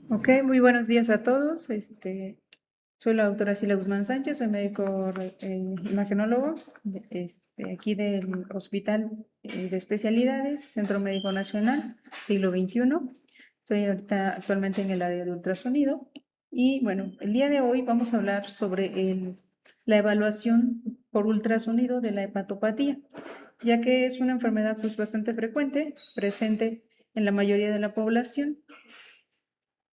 Ok, muy buenos días a todos. Soy la doctora Sila Guzmán Sánchez, soy médico imagenólogo aquí del Hospital de Especialidades, Centro Médico Nacional, siglo XXI. Estoy ahorita actualmente en el área de ultrasonido y bueno, el día de hoy vamos a hablar sobre la evaluación por ultrasonido de la hepatopatía, ya que es una enfermedad pues bastante frecuente, presente en la mayoría de la población,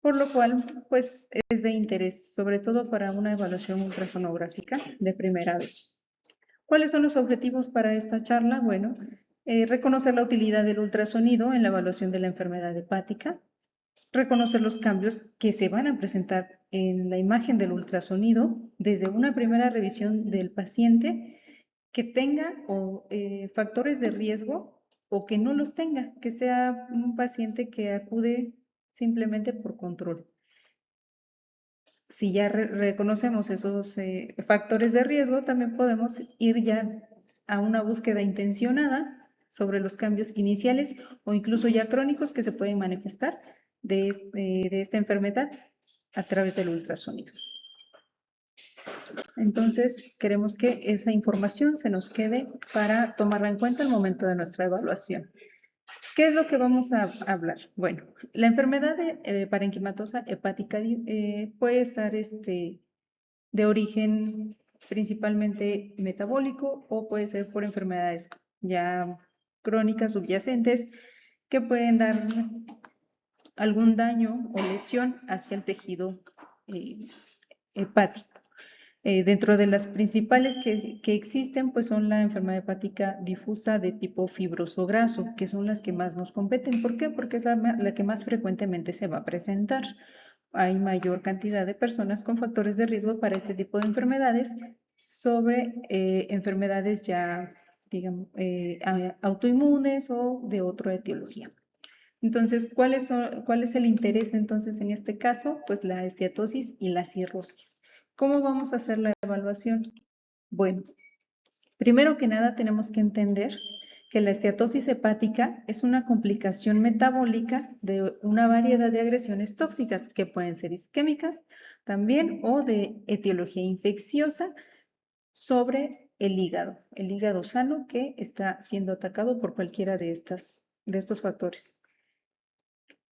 por lo cual pues es de interés, sobre todo para una evaluación ultrasonográfica de primera vez. ¿Cuáles son los objetivos para esta charla? Bueno, reconocer la utilidad del ultrasonido en la evaluación de la enfermedad hepática, reconocer los cambios que se van a presentar en la imagen del ultrasonido desde una primera revisión del paciente que tenga factores de riesgo o que no los tenga, que sea un paciente que acude simplemente por control. Si ya reconocemos esos factores de riesgo, también podemos ir ya a una búsqueda intencionada sobre los cambios iniciales o incluso ya crónicos que se pueden manifestar de esta enfermedad a través del ultrasonido. Entonces, queremos que esa información se nos quede para tomarla en cuenta al momento de nuestra evaluación. ¿Qué es lo que vamos a hablar? Bueno, la enfermedad parenquimatosa hepática puede estar de origen principalmente metabólico o puede ser por enfermedades ya crónicas subyacentes que pueden dar algún daño o lesión hacia el tejido eh, hepático. Dentro de las principales que existen, pues son la enfermedad hepática difusa de tipo fibroso graso, que son las que más nos competen. ¿Por qué? Porque es la que más frecuentemente se va a presentar. Hay mayor cantidad de personas con factores de riesgo para este tipo de enfermedades sobre enfermedades ya, digamos, autoinmunes o de otra etiología. Entonces, ¿cuál es el interés entonces en este caso? Pues la esteatosis y la cirrosis. ¿Cómo vamos a hacer la evaluación? Bueno, primero que nada tenemos que entender que la esteatosis hepática es una complicación metabólica de una variedad de agresiones tóxicas que pueden ser isquémicas también o de etiología infecciosa sobre el hígado sano que está siendo atacado por cualquiera de estos factores.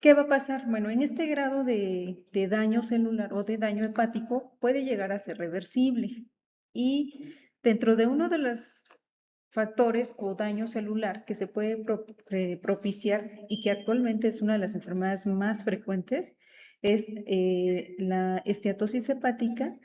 ¿Qué va a pasar? Bueno, en este grado de daño celular o de daño hepático puede llegar a ser reversible y dentro de uno de los factores o daño celular que se puede propiciar y que actualmente es una de las enfermedades más frecuentes es la esteatosis hepática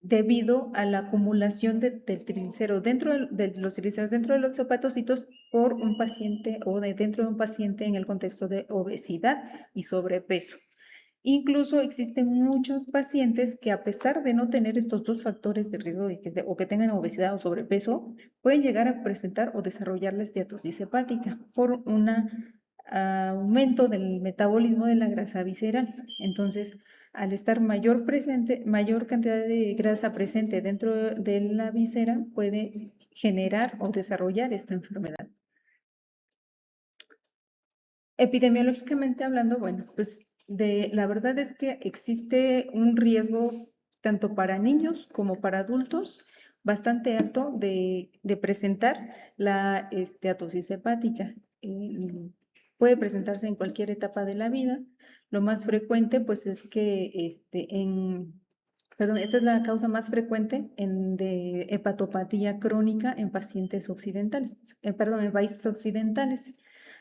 debido a la acumulación del triglicérido de los triglicéridos dentro de los hepatocitos por un paciente o dentro de un paciente en el contexto de obesidad y sobrepeso. Incluso existen muchos pacientes que a pesar de no tener estos dos factores de riesgo o que tengan obesidad o sobrepeso, pueden llegar a presentar o desarrollar la esteatosis hepática por un aumento del metabolismo de la grasa visceral. Entonces, al estar mayor cantidad de grasa presente dentro de la visera, puede generar o desarrollar esta enfermedad. Epidemiológicamente hablando, bueno, pues la verdad es que existe un riesgo tanto para niños como para adultos bastante alto de presentar la esteatosis hepática. Puede presentarse en cualquier etapa de la vida. Lo más frecuente, pues, es que perdón, esta es la causa más frecuente de hepatopatía crónica en pacientes occidentales, perdón, en países occidentales.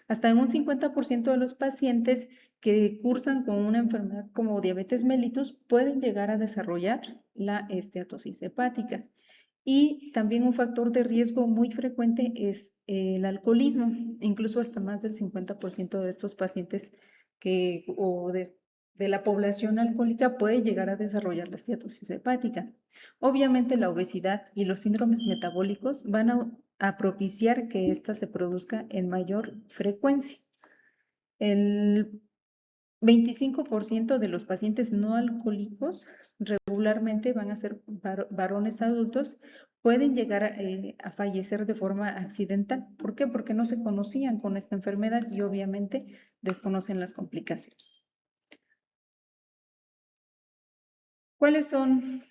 Hasta en un 50% de los pacientes que cursan con una enfermedad como diabetes mellitus pueden llegar a desarrollar la esteatosis hepática. Y también un factor de riesgo muy frecuente es el alcoholismo, incluso hasta más del 50% de estos pacientes de la población alcohólica puede llegar a desarrollar la esteatosis hepática. Obviamente la obesidad y los síndromes metabólicos van a propiciar que ésta se produzca en mayor frecuencia. El 25% de los pacientes no alcohólicos regularmente van a ser varones adultos, pueden llegar a fallecer de forma accidental. ¿Por qué? Porque no se conocían con esta enfermedad y obviamente desconocen las complicaciones. ¿Cuáles son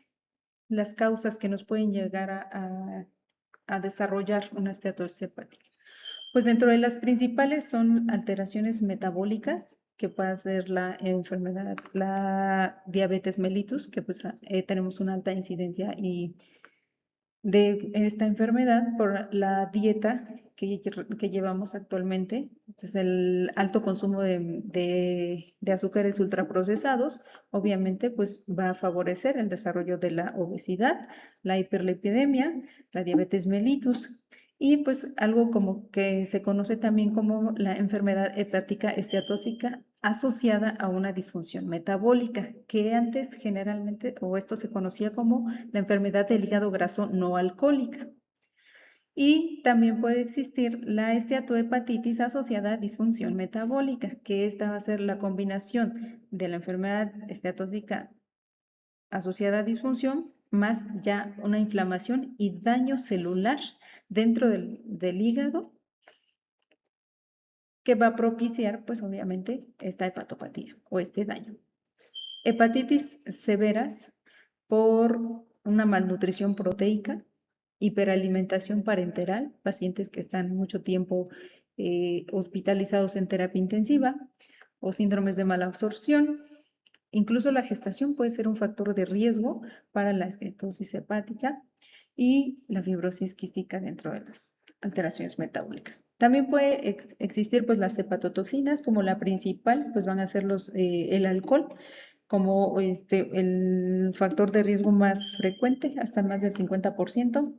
las causas que nos pueden llegar a desarrollar una esteatosis hepática? Pues dentro de las principales son alteraciones metabólicas, que puede ser la enfermedad, la diabetes mellitus, que pues tenemos una alta incidencia de esta enfermedad por la dieta que llevamos actualmente. Entonces, el alto consumo de azúcares ultraprocesados, obviamente, pues va a favorecer el desarrollo de la obesidad, la hiperlipidemia, la diabetes mellitus. Y pues algo como que se conoce también como la enfermedad hepática esteatóxica asociada a una disfunción metabólica, que antes generalmente, o esto se conocía como la enfermedad del hígado graso no alcohólica. Y también puede existir la esteatohepatitis asociada a disfunción metabólica, que esta va a ser la combinación de la enfermedad esteatóxica asociada a disfunción más ya una inflamación y daño celular dentro del hígado que va a propiciar, pues obviamente, esta hepatopatía o este daño. Hepatitis severas por una malnutrición proteica, hiperalimentación parenteral, pacientes que están mucho tiempo hospitalizados en terapia intensiva o síndromes de mala absorción. Incluso la gestación puede ser un factor de riesgo para la estenosis hepática y la fibrosis quística dentro de las alteraciones metabólicas. También puede existir pues las hepatotoxinas como la principal, pues van a ser el alcohol como el factor de riesgo más frecuente, hasta más del 50%.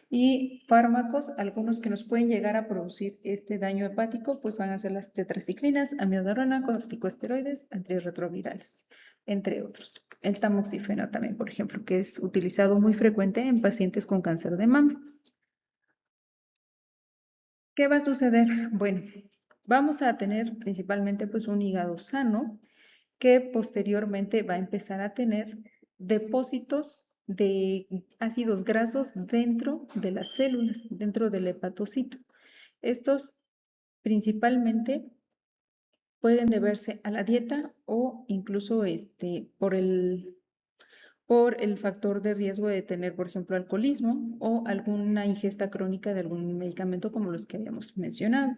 Y fármacos, algunos que nos pueden llegar a producir este daño hepático, pues van a ser las tetraciclinas, amiodarona, corticosteroides, antirretrovirales, entre otros. El tamoxifeno también, por ejemplo, que es utilizado muy frecuente en pacientes con cáncer de mama. ¿Qué va a suceder? Bueno, vamos a tener principalmente pues un hígado sano que posteriormente va a empezar a tener depósitos de ácidos grasos dentro de las células, dentro del hepatocito. Estos principalmente pueden deberse a la dieta o incluso por el factor de riesgo de tener, por ejemplo, alcoholismo o alguna ingesta crónica de algún medicamento como los que habíamos mencionado.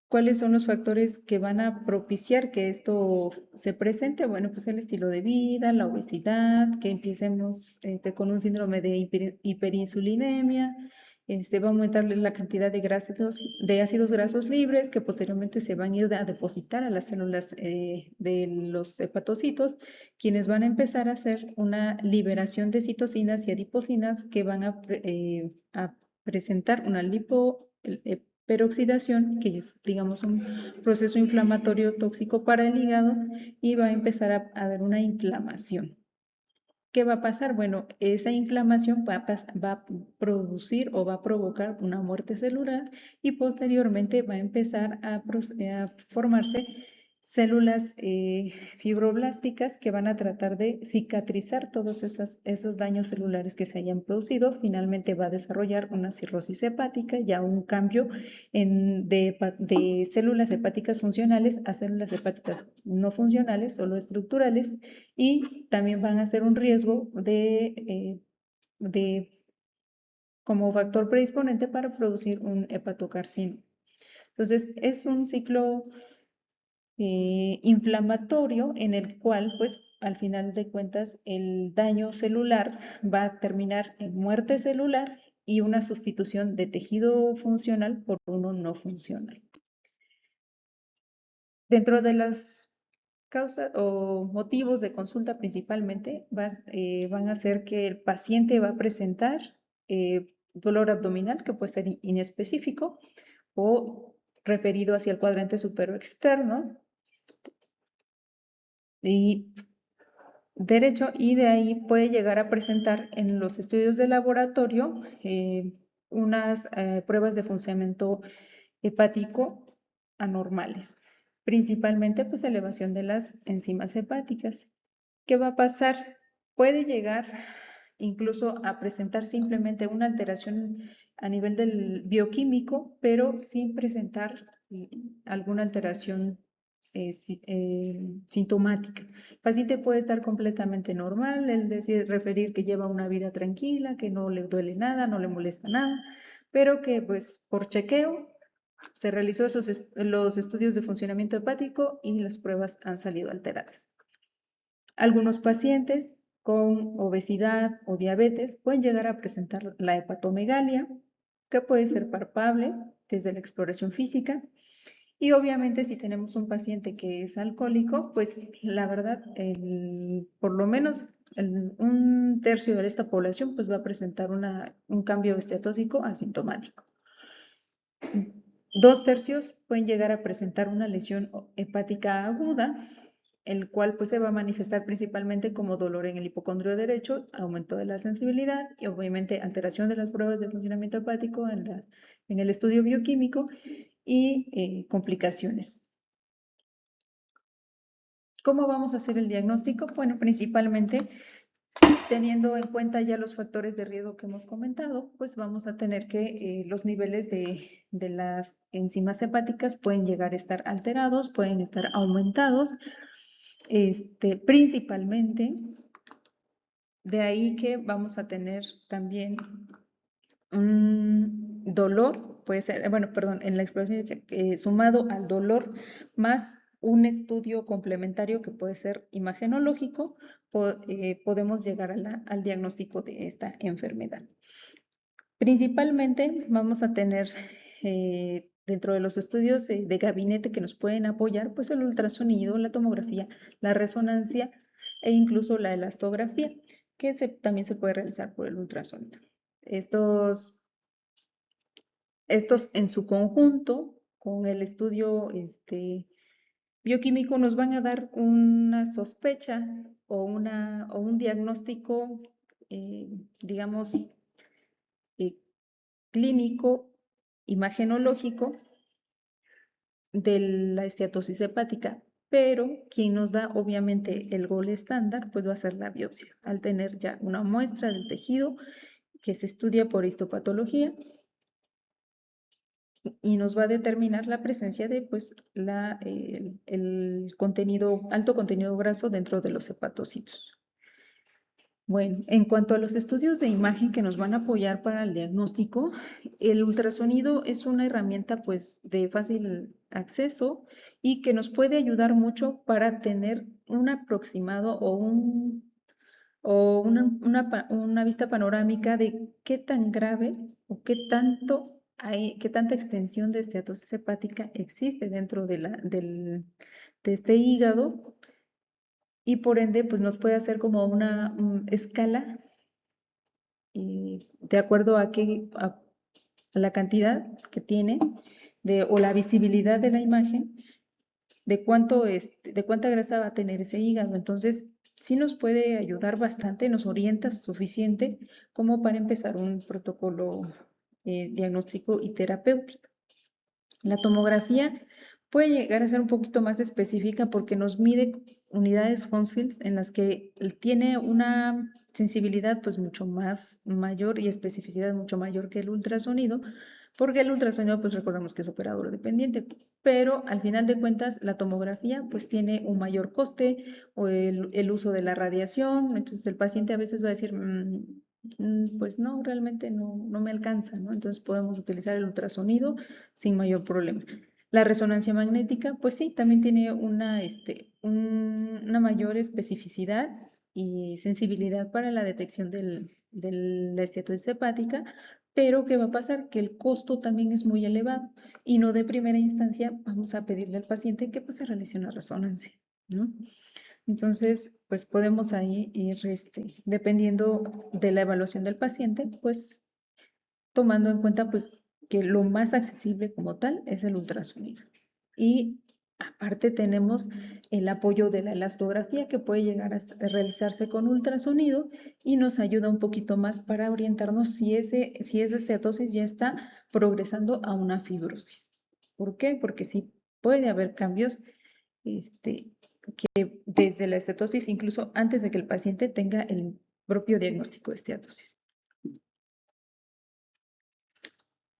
¿Cuáles son los factores que van a propiciar que esto se presente? Bueno, pues el estilo de vida, la obesidad, que empecemos con un síndrome de hiperinsulinemia, va a aumentar la cantidad de ácidos grasos libres que posteriormente se van a ir a depositar a las células de los hepatocitos, quienes van a empezar a hacer una liberación de citocinas y adipocinas que van a presentar una peroxidación, que es, digamos, un proceso inflamatorio tóxico para el hígado y va a empezar a haber una inflamación. ¿Qué va a pasar? Bueno, esa inflamación va a producir o va a provocar una muerte celular y posteriormente va a empezar a formarse células fibroblásticas que van a tratar de cicatrizar todos esos daños celulares que se hayan producido. Finalmente va a desarrollar una cirrosis hepática, ya un cambio de células hepáticas funcionales a células hepáticas no funcionales, solo estructurales, y también van a ser un riesgo como factor predisponente para producir un hepatocarcinoma. Entonces, es un ciclo inflamatorio en el cual, pues, al final de cuentas, el daño celular va a terminar en muerte celular y una sustitución de tejido funcional por uno no funcional. Dentro de las causas o motivos de consulta principalmente van a ser que el paciente va a presentar dolor abdominal que puede ser inespecífico o referido hacia el cuadrante superior externo y derecho, y de ahí puede llegar a presentar en los estudios de laboratorio unas pruebas de funcionamiento hepático anormales, principalmente pues elevación de las enzimas hepáticas. ¿Qué va a pasar? Puede llegar incluso a presentar simplemente una alteración a nivel del bioquímico, pero sin presentar alguna alteración sintomática. El paciente puede estar completamente normal, es decir, referir que lleva una vida tranquila, que no le duele nada, no le molesta nada, pero que pues por chequeo se realizó los estudios de funcionamiento hepático y las pruebas han salido alteradas. Algunos pacientes con obesidad o diabetes pueden llegar a presentar la hepatomegalia, que puede ser palpable desde la exploración física. Y obviamente si tenemos un paciente que es alcohólico, pues la verdad, por lo menos un tercio de esta población pues va a presentar un cambio esteatóxico asintomático. 2/3 pueden llegar a presentar una lesión hepática aguda, el cual pues se va a manifestar principalmente como dolor en el hipocondrio derecho, aumento de la sensibilidad y obviamente alteración de las pruebas de funcionamiento hepático en el estudio bioquímico y complicaciones. ¿Cómo vamos a hacer el diagnóstico? Bueno, principalmente teniendo en cuenta ya los factores de riesgo que hemos comentado, pues vamos a tener que los niveles de las enzimas hepáticas pueden llegar a estar alterados, pueden estar aumentados, principalmente. De ahí que vamos a tener también un dolor, puede ser, bueno, perdón, en la exploración sumado al dolor más un estudio complementario que puede ser imagenológico, podemos llegar al diagnóstico de esta enfermedad. Principalmente vamos a tener dentro de los estudios de gabinete que nos pueden apoyar, pues el ultrasonido, la tomografía, la resonancia e incluso la elastografía, que también se puede realizar por el ultrasonido. Estos en su conjunto con el estudio bioquímico nos van a dar una sospecha o un diagnóstico, digamos, clínico, imagenológico de la esteatosis hepática, pero quien nos da obviamente el gol estándar pues va a ser la biopsia, al tener ya una muestra del tejido que se estudia por histopatología y nos va a determinar la presencia de pues el alto contenido graso dentro de los hepatocitos. Bueno, en cuanto a los estudios de imagen que nos van a apoyar para el diagnóstico, el ultrasonido es una herramienta pues de fácil acceso y que nos puede ayudar mucho para tener un aproximado o una vista panorámica de qué tan grave o qué tanta extensión de esteatosis hepática existe dentro de este hígado y por ende pues nos puede hacer como una escala de acuerdo a la cantidad que tiene o la visibilidad de la imagen de cuánta grasa va a tener ese hígado. Entonces, sí nos puede ayudar bastante, nos orienta suficiente como para empezar un protocolo diagnóstico y terapéutico. La tomografía puede llegar a ser un poquito más específica porque nos mide unidades Hounsfield en las que tiene una sensibilidad pues mucho más mayor y especificidad mucho mayor que el ultrasonido, porque el ultrasonido pues recordamos que es operador dependiente, pero al final de cuentas la tomografía pues tiene un mayor coste o el uso de la radiación, entonces el paciente a veces va a decir, pues no, realmente no me alcanza, ¿no? Entonces podemos utilizar el ultrasonido sin mayor problema. La resonancia magnética, pues sí, también tiene una mayor especificidad y sensibilidad para la detección de la esteatosis hepática, pero ¿qué va a pasar? Que el costo también es muy elevado y no de primera instancia vamos a pedirle al paciente que pues se realice una resonancia, ¿no? Entonces, pues podemos ahí ir, dependiendo de la evaluación del paciente, pues tomando en cuenta pues que lo más accesible como tal es el ultrasonido. Y aparte tenemos el apoyo de la elastografía que puede llegar a realizarse con ultrasonido y nos ayuda un poquito más para orientarnos si esa esteatosis ya está progresando a una fibrosis. ¿Por qué? Porque sí puede haber cambios que desde la esteatosis, incluso antes de que el paciente tenga el propio diagnóstico de esteatosis.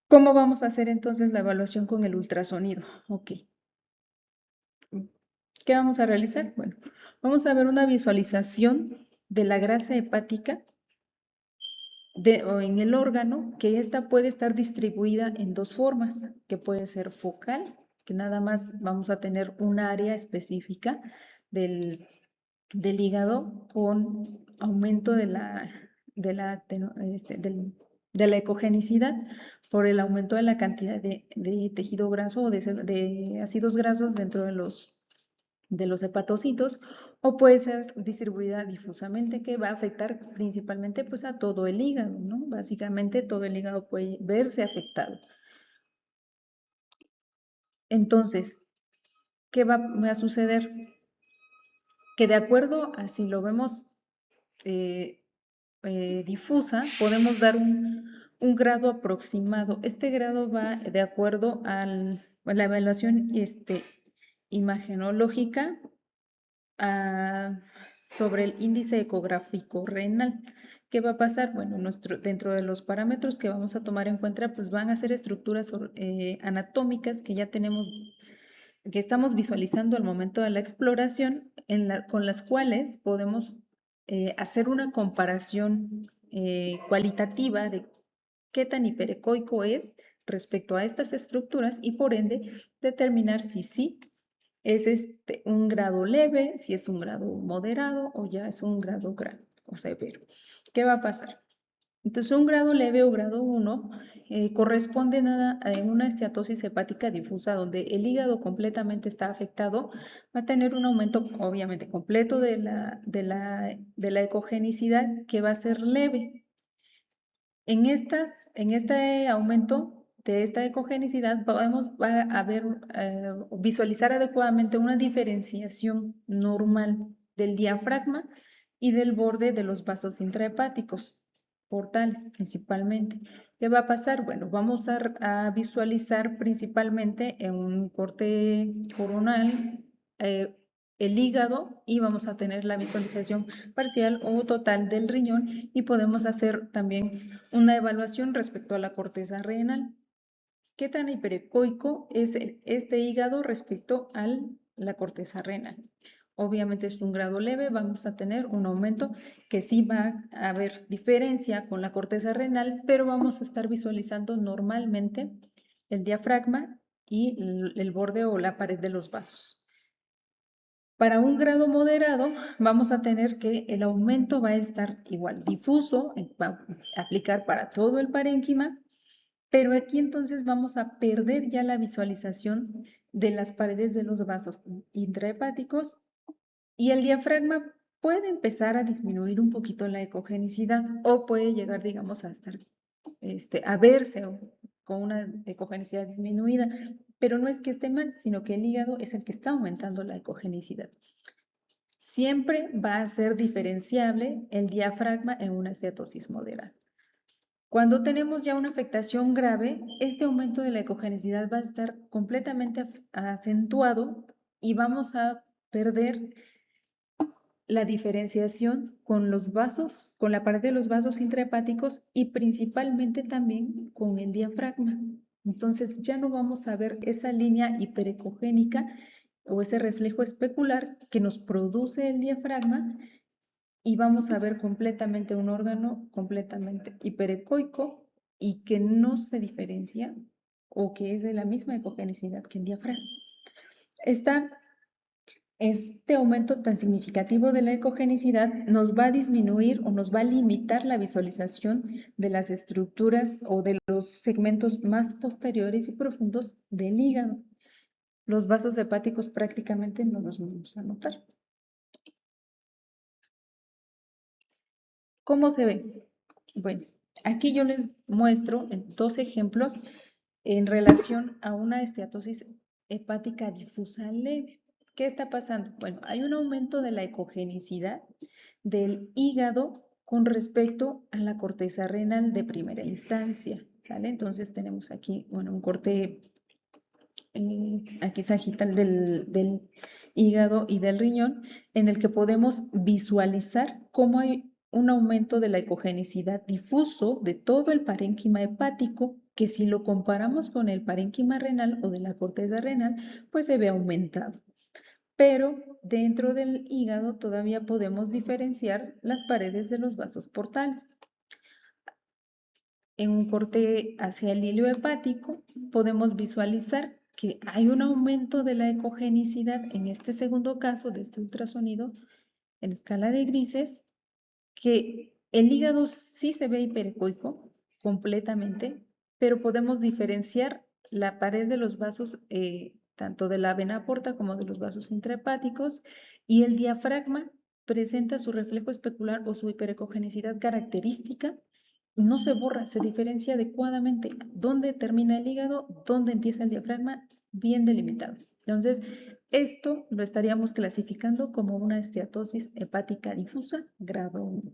¿Cómo vamos a hacer entonces la evaluación con el ultrasonido? Ok. ¿Qué vamos a realizar? Bueno, vamos a ver una visualización de la grasa hepática o en el órgano, que ésta puede estar distribuida en dos formas, que puede ser focal, que nada más vamos a tener un área específica del, del hígado con aumento de la ecogenicidad por el aumento de la cantidad de tejido graso o de ácidos grasos dentro de los hepatocitos, o puede ser distribuida difusamente, que va a afectar principalmente pues a todo el hígado, ¿no? Básicamente todo el hígado puede verse afectado. Entonces, ¿qué va a suceder? Que de acuerdo a si lo vemos eh, difusa, podemos dar un grado aproximado. Este grado va de acuerdo a la evaluación imagenológica sobre el índice ecográfico renal. ¿Qué va a pasar? Bueno, dentro de los parámetros que vamos a tomar en cuenta, pues van a ser estructuras anatómicas que ya tenemos, que estamos visualizando al momento de la exploración, con las cuales podemos hacer una comparación cualitativa de qué tan hiperecoico es respecto a estas estructuras y por ende determinar si sí es un grado leve, si es un grado moderado o ya es un grado grave o severo. ¿Qué va a pasar? Entonces, un grado leve o grado 1 corresponde a una esteatosis hepática difusa, donde el hígado completamente está afectado, va a tener un aumento obviamente completo de la ecogenicidad, que va a ser leve. En este aumento de esta ecogenicidad va a ver, visualizar adecuadamente una diferenciación normal del diafragma y del borde de los vasos intrahepáticos, portales principalmente. ¿Qué va a pasar? Bueno, vamos a visualizar principalmente en un corte coronal el hígado, y vamos a tener la visualización parcial o total del riñón, y podemos hacer también una evaluación respecto a la corteza renal. ¿Qué tan hiperecoico es este hígado respecto a la corteza renal? Obviamente es un grado leve, vamos a tener un aumento que sí va a haber diferencia con la corteza renal, pero vamos a estar visualizando normalmente el diafragma y el borde o la pared de los vasos. Para un grado moderado vamos a tener que el aumento va a estar igual difuso, va a aplicar para todo el parénquima, pero aquí entonces vamos a perder ya la visualización de las paredes de los vasos intrahepáticos, y el diafragma puede empezar a disminuir un poquito la ecogenicidad, o puede llegar, digamos, a estar, a verse con una ecogenicidad disminuida, pero no es que esté mal, sino que el hígado es el que está aumentando la ecogenicidad. Siempre va a ser diferenciable el diafragma en una esteatosis moderada. Cuando tenemos ya una afectación grave, este aumento de la ecogenicidad va a estar completamente acentuado y vamos a perder la diferenciación con los vasos, con la pared de los vasos intrahepáticos y principalmente también con el diafragma. Entonces ya no vamos a ver esa línea hiperecogénica o ese reflejo especular que nos produce el diafragma, y vamos a ver completamente un órgano completamente hiperecoico y que no se diferencia o que es de la misma ecogenicidad que el diafragma. Este aumento tan significativo de la ecogenicidad nos va a disminuir o nos va a limitar la visualización de las estructuras o de los segmentos más posteriores y profundos del hígado. Los vasos hepáticos prácticamente no los vamos a notar. ¿Cómo se ve? Bueno, aquí yo les muestro dos ejemplos en relación a una esteatosis hepática difusa leve. ¿Qué está pasando? Bueno, hay un aumento de la ecogenicidad del hígado con respecto a la corteza renal de primera instancia, ¿sale? Entonces tenemos aquí, bueno, un corte aquí sagital del hígado y del riñón, en el que podemos visualizar cómo hay un aumento de la ecogenicidad difuso de todo el parénquima hepático, que si lo comparamos con el parénquima renal o de la corteza renal, pues se ve aumentado. pero dentro del hígado todavía podemos diferenciar las paredes de los vasos portales. En un corte hacia el hilo hepático podemos visualizar que hay un aumento de la ecogenicidad en este segundo caso de este ultrasonido en escala de grises, que el hígado sí se ve hiperecoico completamente, pero podemos diferenciar la pared de los vasos, tanto de la vena porta como de los vasos intrahepáticos, y el diafragma presenta su reflejo especular o su hiperecogenicidad característica. No se borra, se diferencia adecuadamente dónde termina el hígado, dónde empieza el diafragma, bien delimitado. Entonces, esto lo estaríamos clasificando como una esteatosis hepática difusa grado 1.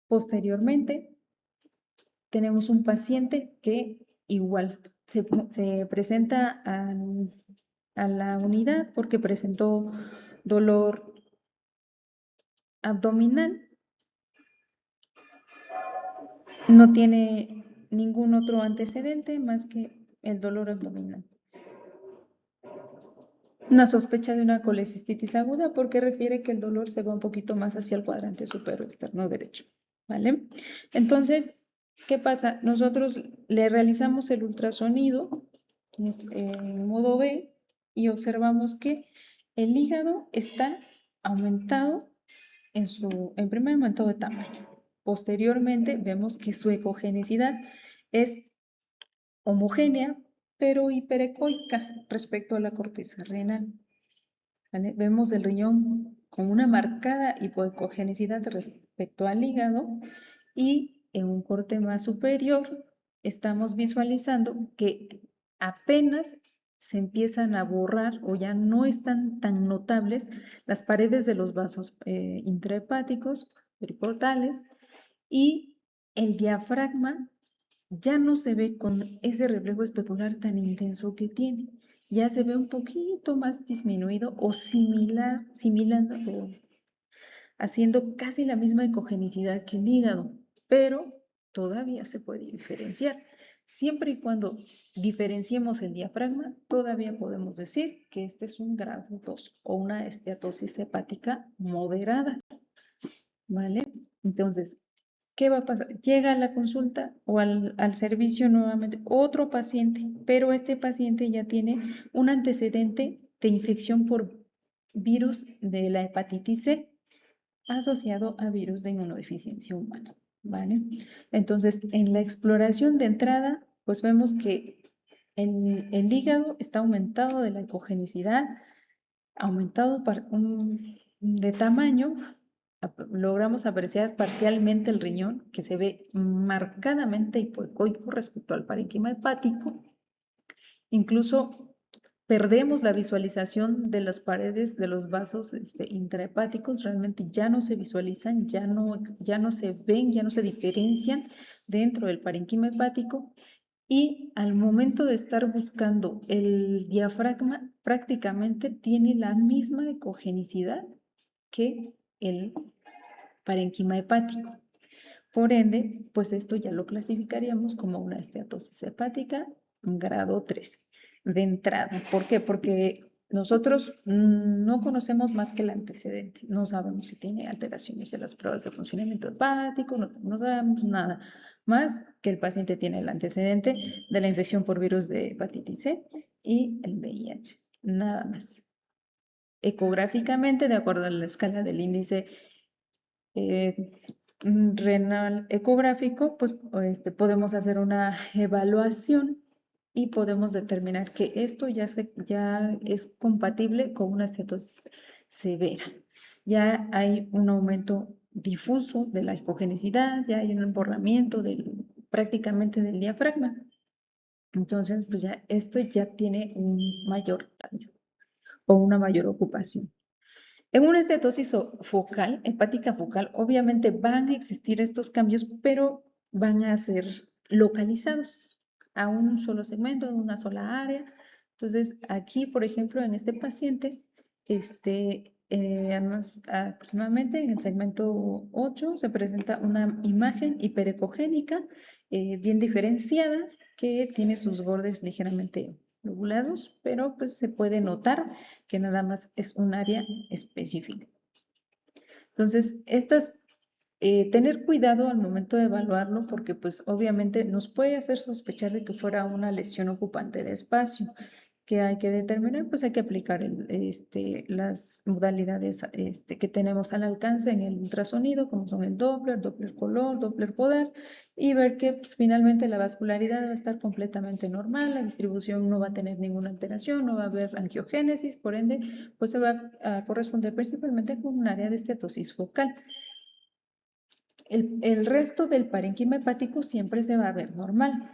Posteriormente, tenemos un paciente que igual se presenta a la unidad porque presentó dolor abdominal, no tiene ningún otro antecedente más que el dolor abdominal. Una sospecha de una colecistitis aguda porque refiere que el dolor se va un poquito más hacia el cuadrante superior externo derecho, ¿vale? Entonces, ¿qué pasa? Nosotros le realizamos el ultrasonido en modo B y observamos que el hígado está aumentado en primer momento de tamaño. Posteriormente vemos que su ecogenicidad es homogénea, pero hiperecoica respecto a la corteza renal. ¿Vale? Vemos el riñón con una marcada hipoecogenicidad respecto al hígado y en un corte más superior estamos visualizando que apenas se empiezan a borrar o ya no están tan notables las paredes de los vasos intrahepáticos, periportales, y el diafragma ya no se ve con ese reflejo especular tan intenso que tiene. Ya se ve un poquito más disminuido o similando, haciendo casi la misma ecogenicidad que el hígado, pero todavía se puede diferenciar. Siempre y cuando diferenciemos el diafragma, todavía podemos decir que este es un grado 2 o una esteatosis hepática moderada, ¿vale? Entonces, ¿qué va a pasar? Llega a la consulta o al servicio nuevamente otro paciente, pero este paciente ya tiene un antecedente de infección por virus de la hepatitis C asociado a virus de inmunodeficiencia humana, ¿vale? Entonces, en la exploración de entrada, pues vemos que el hígado está aumentado de la ecogenicidad, aumentado de tamaño, logramos apreciar parcialmente el riñón, que se ve marcadamente hipoecoico respecto al parénquima hepático. Incluso perdemos la visualización de las paredes de los vasos intrahepáticos, realmente ya no se visualizan, ya no se ven, ya no se diferencian dentro del parénquima hepático. Y al momento de estar buscando el diafragma, prácticamente tiene la misma ecogenicidad que el parénquima hepático. Por ende, pues esto ya lo clasificaríamos como una esteatosis hepática grado 3 de entrada. ¿Por qué? Porque nosotros no conocemos más que el antecedente, no sabemos si tiene alteraciones de las pruebas de funcionamiento hepático, no sabemos nada más que el paciente tiene el antecedente de la infección por virus de hepatitis C y el VIH, nada más. Ecográficamente, de acuerdo a la escala del índice renal ecográfico, pues podemos hacer una evaluación y podemos determinar que esto ya es compatible con una esteatosis severa. Ya hay un aumento difuso de la hipogenicidad, ya hay un emborramiento prácticamente del diafragma. Entonces, pues ya esto ya tiene un mayor daño o una mayor ocupación. En una estetosis focal, hepática focal, obviamente van a existir estos cambios, pero van a ser localizados a un solo segmento, a una sola área. Entonces, aquí, por ejemplo, en este paciente, aproximadamente en el segmento 8 se presenta una imagen hiperecogénica bien diferenciada que tiene sus bordes ligeramente lobulados, pero pues se puede notar que nada más es un área específica. Entonces, tener cuidado al momento de evaluarlo porque pues obviamente nos puede hacer sospechar de que fuera una lesión ocupante de espacio que hay que determinar, pues hay que aplicar las modalidades que tenemos al alcance en el ultrasonido, como son el Doppler color, Doppler poder, y ver que pues, finalmente la vascularidad va a estar completamente normal, la distribución no va a tener ninguna alteración, no va a haber angiogénesis, por ende, pues se va a corresponder principalmente con un área de esteatosis focal. El resto del parénquima hepático siempre se va a ver normal,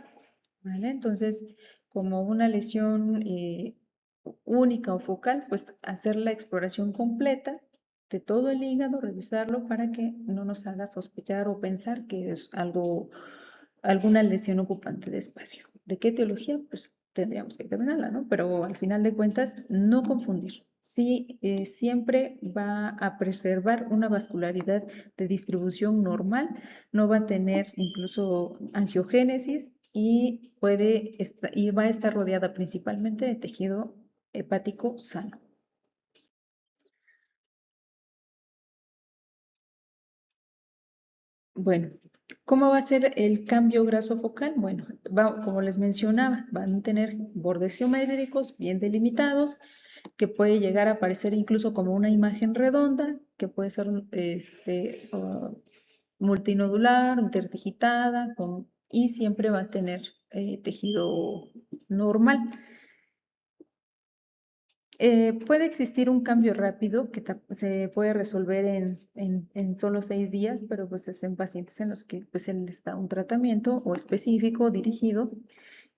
¿vale? Entonces, como una lesión única o focal, pues hacer la exploración completa de todo el hígado, revisarlo para que no nos haga sospechar o pensar que es alguna lesión ocupante de espacio. ¿De qué etiología? Pues tendríamos que determinarla, ¿no? Pero al final de cuentas, no confundir. Sí, siempre va a preservar una vascularidad de distribución normal, no va a tener incluso angiogénesis y va a estar rodeada principalmente de tejido hepático sano. Bueno, ¿cómo va a ser el cambio graso focal? Bueno, como les mencionaba, van a tener bordes geométricos bien delimitados, que puede llegar a aparecer incluso como una imagen redonda, que puede ser multinodular, interdigitada, y siempre va a tener tejido normal. Puede existir un cambio rápido que se puede resolver en solo 6 días, pero pues es en pacientes en los que pues se les da un tratamiento o específico dirigido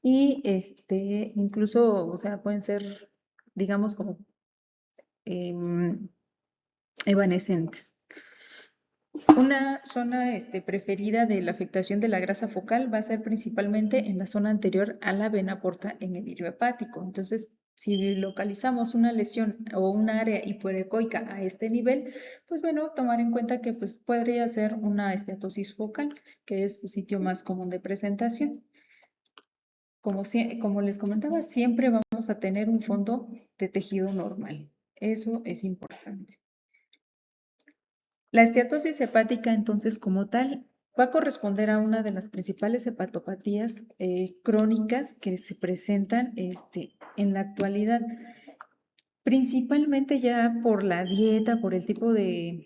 y incluso, o sea, pueden ser, digamos, como em, evanescentes. Una zona preferida de la afectación de la grasa focal va a ser principalmente en la zona anterior a la vena porta en el hilio hepático. Entonces, si localizamos una lesión o un área hipoecoica a este nivel, pues bueno, tomar en cuenta que pues, podría ser una esteatosis focal, que es su sitio más común de presentación. Como les comentaba, siempre vamos a tener un fondo de tejido normal. Eso es importante. La esteatosis hepática, entonces, como tal, va a corresponder a una de las principales hepatopatías crónicas que se presentan en la actualidad, principalmente ya por la dieta, por el tipo de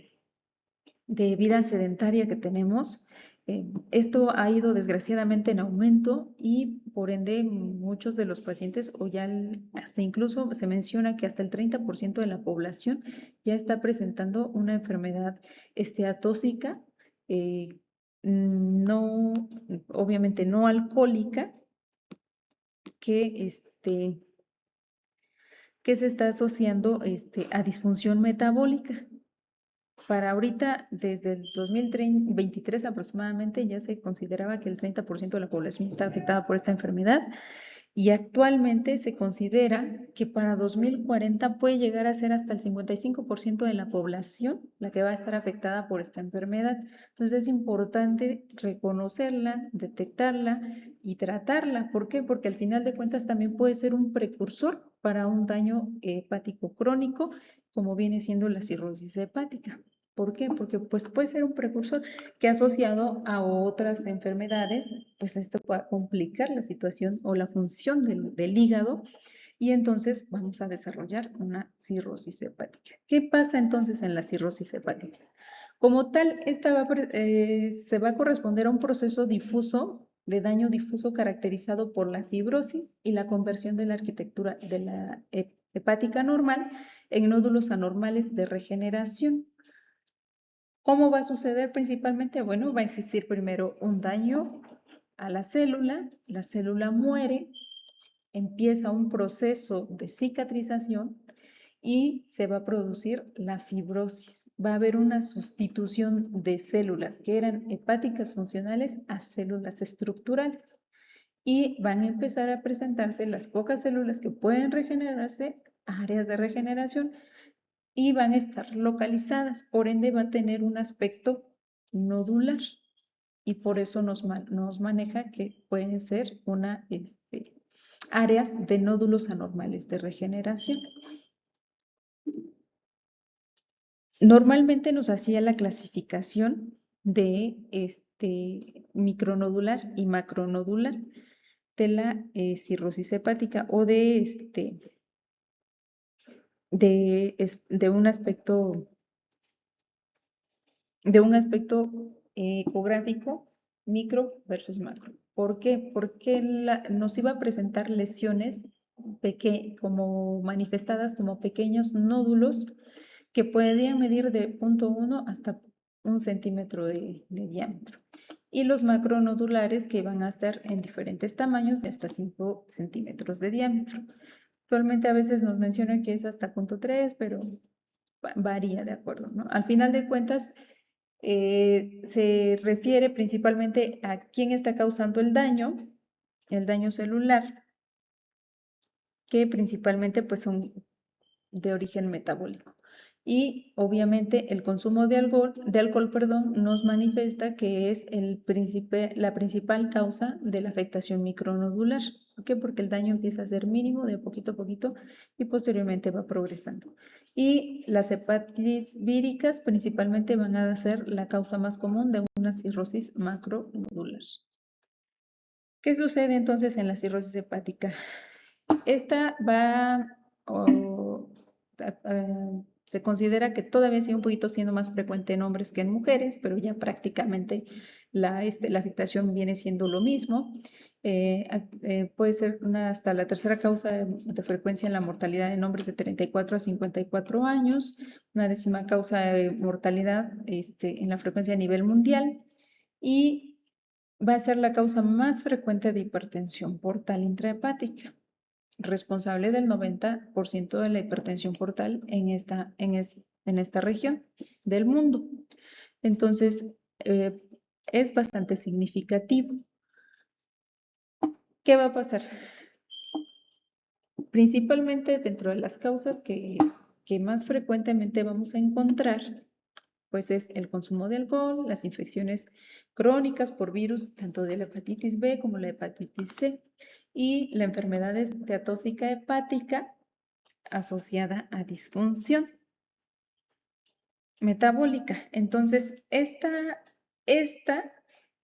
vida sedentaria que tenemos. Esto ha ido desgraciadamente en aumento y por ende muchos de los pacientes o ya hasta incluso se menciona que hasta el 30% de la población ya está presentando una enfermedad esteatósica, no, obviamente no alcohólica, que, que se está asociando a disfunción metabólica. Para ahorita, desde el 2023 aproximadamente, ya se consideraba que el 30% de la población está afectada por esta enfermedad y actualmente se considera que para 2040 puede llegar a ser hasta el 55% de la población la que va a estar afectada por esta enfermedad. Entonces es importante reconocerla, detectarla y tratarla. ¿Por qué? Porque al final de cuentas también puede ser un precursor para un daño hepático crónico, como viene siendo la cirrosis hepática. ¿Por qué? Porque pues, puede ser un precursor que asociado a otras enfermedades, pues esto puede complicar la situación o la función del hígado y entonces vamos a desarrollar una cirrosis hepática. ¿Qué pasa entonces en la cirrosis hepática? Como tal, se va a corresponder a un proceso difuso, de daño difuso caracterizado por la fibrosis y la conversión de la arquitectura de la hepática normal en nódulos anormales de regeneración. ¿Cómo va a suceder principalmente? Bueno, va a existir primero un daño a la célula muere, empieza un proceso de cicatrización y se va a producir la fibrosis. Va a haber una sustitución de células que eran hepáticas funcionales a células estructurales y van a empezar a presentarse las pocas células que pueden regenerarse, áreas de regeneración, y van a estar localizadas, por ende va a tener un aspecto nodular y por eso nos maneja que pueden ser áreas de nódulos anormales de regeneración. Normalmente nos hacía la clasificación de micronodular y macronodular de la cirrosis hepática o de un aspecto ecográfico micro versus macro. ¿Por qué? Porque nos iba a presentar lesiones como manifestadas como pequeños nódulos que podían medir de 0,1 hasta 1 centímetro de diámetro. Y los macronodulares que van a estar en diferentes tamaños de hasta 5 centímetros de diámetro. Actualmente a veces nos mencionan que es hasta 0,3, pero varía de acuerdo, ¿no? Al final de cuentas, se refiere principalmente a quién está causando el daño celular, que principalmente pues son de origen metabólico. Y obviamente el consumo de alcohol, nos manifiesta que es la principal causa de la afectación micronodular. ¿Por qué? Porque el daño empieza a ser mínimo de poquito a poquito y posteriormente va progresando. Y las hepatitis víricas principalmente van a ser la causa más común de una cirrosis macronodular. ¿Qué sucede entonces en la cirrosis hepática? Esta se considera que todavía sigue un poquito siendo más frecuente en hombres que en mujeres, pero ya prácticamente la afectación viene siendo lo mismo. Puede ser hasta la tercera causa de frecuencia en la mortalidad en hombres de 34 a 54 años, una décima causa de mortalidad en la frecuencia a nivel mundial y va a ser la causa más frecuente de hipertensión portal intrahepática, responsable del 90% de la hipertensión portal en esta región del mundo. Entonces, es bastante significativo. ¿Qué va a pasar? Principalmente dentro de las causas que más frecuentemente vamos a encontrar, pues es el consumo de alcohol, las infecciones crónicas por virus, tanto de la hepatitis B como la hepatitis C, y la enfermedad esteatóxica hepática asociada a disfunción metabólica. Entonces, esta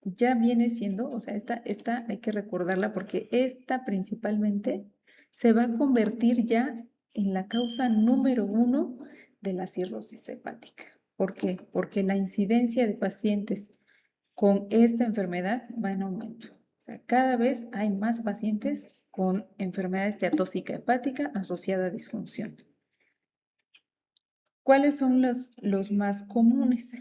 ya viene siendo, o sea, esta hay que recordarla porque esta principalmente se va a convertir ya en la causa número 1 de la cirrosis hepática. ¿Por qué? Porque la incidencia de pacientes con esta enfermedad va en aumento. O sea, cada vez hay más pacientes con enfermedad esteatóxica hepática asociada a disfunción. ¿Cuáles son los más comunes?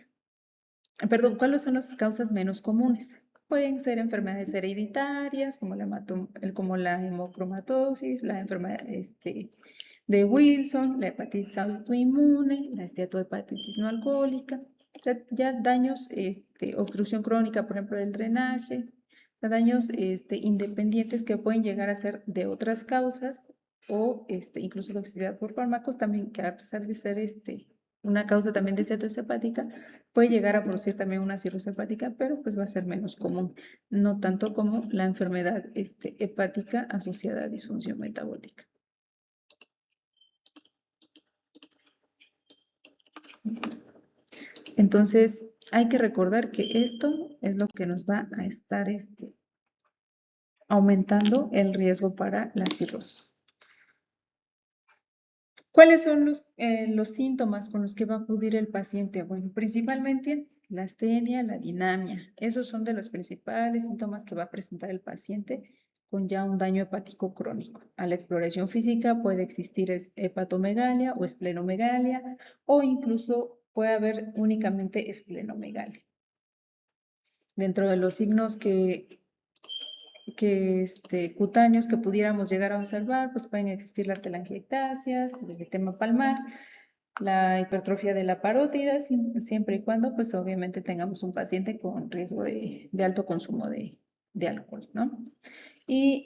Perdón, ¿cuáles son las causas menos comunes? Pueden ser enfermedades hereditarias, como la hemocromatosis, la enfermedad de Wilson, la hepatitis autoinmune, la esteatohepatitis no alcohólica, o sea, ya daños, obstrucción crónica, por ejemplo, del drenaje, o sea, daños independientes que pueden llegar a ser de otras causas o incluso toxicidad por fármacos también, que a pesar de ser una causa también de esteatosis hepática, puede llegar a producir también una cirrosis hepática, pero pues va a ser menos común, no tanto como la enfermedad hepática asociada a disfunción metabólica. Entonces, hay que recordar que esto es lo que nos va a estar aumentando el riesgo para la cirrosis. ¿Cuáles son los síntomas con los que va a acudir el paciente? Bueno, principalmente la astenia, la dinamia. Esos son de los principales síntomas que va a presentar el paciente con ya un daño hepático crónico. A la exploración física puede existir hepatomegalia o esplenomegalia o incluso puede haber únicamente esplenomegalia. Dentro de los signos cutáneos que pudiéramos llegar a observar, pues pueden existir las telangiectasias, el eritema palmar, la hipertrofia de la parótida, siempre y cuando, pues obviamente tengamos un paciente con riesgo de alto consumo de alcohol, ¿no? Y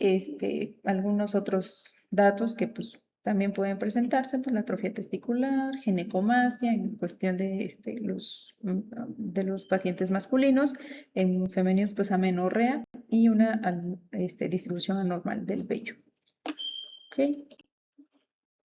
algunos otros datos que pues también pueden presentarse, pues la atrofia testicular, ginecomastia en cuestión de los pacientes masculinos, en femeninos pues amenorrea y una distribución anormal del vello. ¿Ok?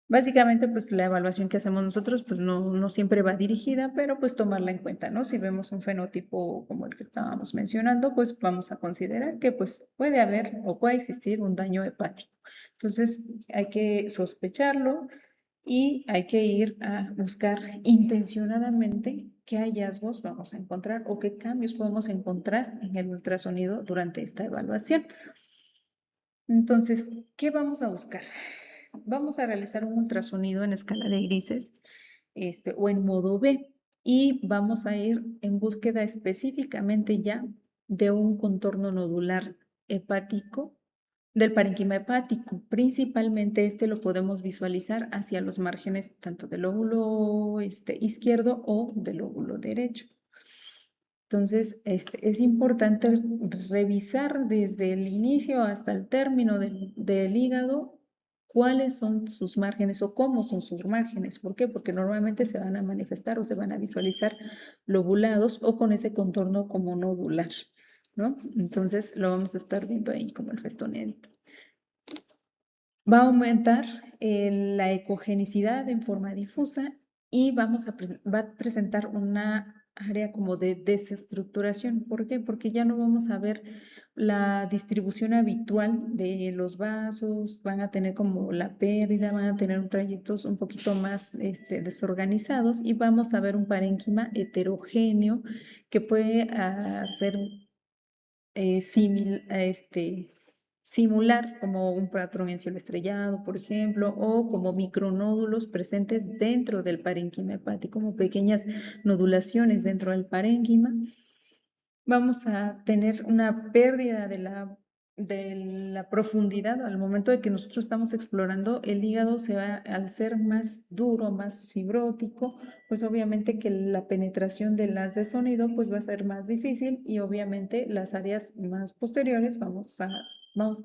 Básicamente, pues la evaluación que hacemos nosotros, pues no siempre va dirigida, pero pues tomarla en cuenta, ¿no? Si vemos un fenotipo como el que estábamos mencionando, pues vamos a considerar que pues puede haber o puede existir un daño hepático. Entonces, hay que sospecharlo y hay que ir a buscar intencionadamente qué hallazgos vamos a encontrar o qué cambios podemos encontrar en el ultrasonido durante esta evaluación. Entonces, ¿qué vamos a buscar? Vamos a realizar un ultrasonido en escala de grises o en modo B y vamos a ir en búsqueda específicamente ya de un contorno nodular hepático del parénquima hepático. Principalmente este lo podemos visualizar hacia los márgenes tanto del lóbulo izquierdo o del lóbulo derecho. Entonces, es importante revisar desde el inicio hasta el término del hígado cuáles son sus márgenes o cómo son sus márgenes. ¿Por qué? Porque normalmente se van a manifestar o se van a visualizar lobulados o con ese contorno como nodular, ¿no? Entonces, lo vamos a estar viendo ahí como el festonedito. Va a aumentar la ecogenicidad en forma difusa y va a presentar una área como de desestructuración. ¿Por qué? Porque ya no vamos a ver la distribución habitual de los vasos, van a tener como la pérdida, van a tener trayectos un poquito más desorganizados y vamos a ver un parénquima heterogéneo que puede hacer simular como un patrón en cielo estrellado, por ejemplo, o como micronódulos presentes dentro del parénquima hepático, como pequeñas nodulaciones dentro del parénquima. Vamos a tener una pérdida de la profundidad al momento de que nosotros estamos explorando el hígado se va al ser más duro, más fibrótico, pues obviamente que la penetración del haz de sonido pues va a ser más difícil y obviamente las áreas más posteriores vamos a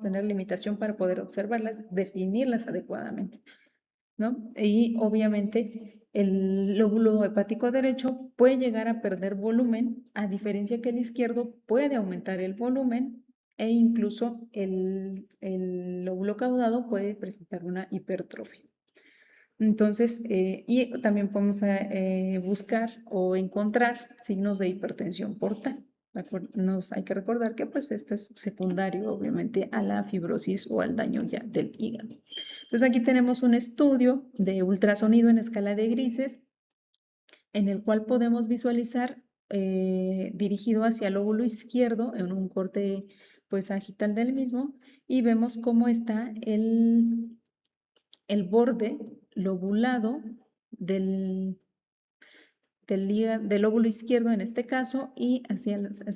tener limitación para poder observarlas, definirlas adecuadamente, ¿no? Y obviamente el lóbulo hepático derecho puede llegar a perder volumen, a diferencia que el izquierdo puede aumentar el volumen e incluso el lóbulo caudado puede presentar una hipertrofia. Entonces, y también podemos buscar o encontrar signos de hipertensión portal. Nos hay que recordar que pues este es secundario obviamente a la fibrosis o al daño ya del hígado. Entonces aquí tenemos un estudio de ultrasonido en escala de grises en el cual podemos visualizar dirigido hacia el lóbulo izquierdo en un corte pues sagital del mismo y vemos cómo está el borde lobulado del lóbulo izquierdo en este caso y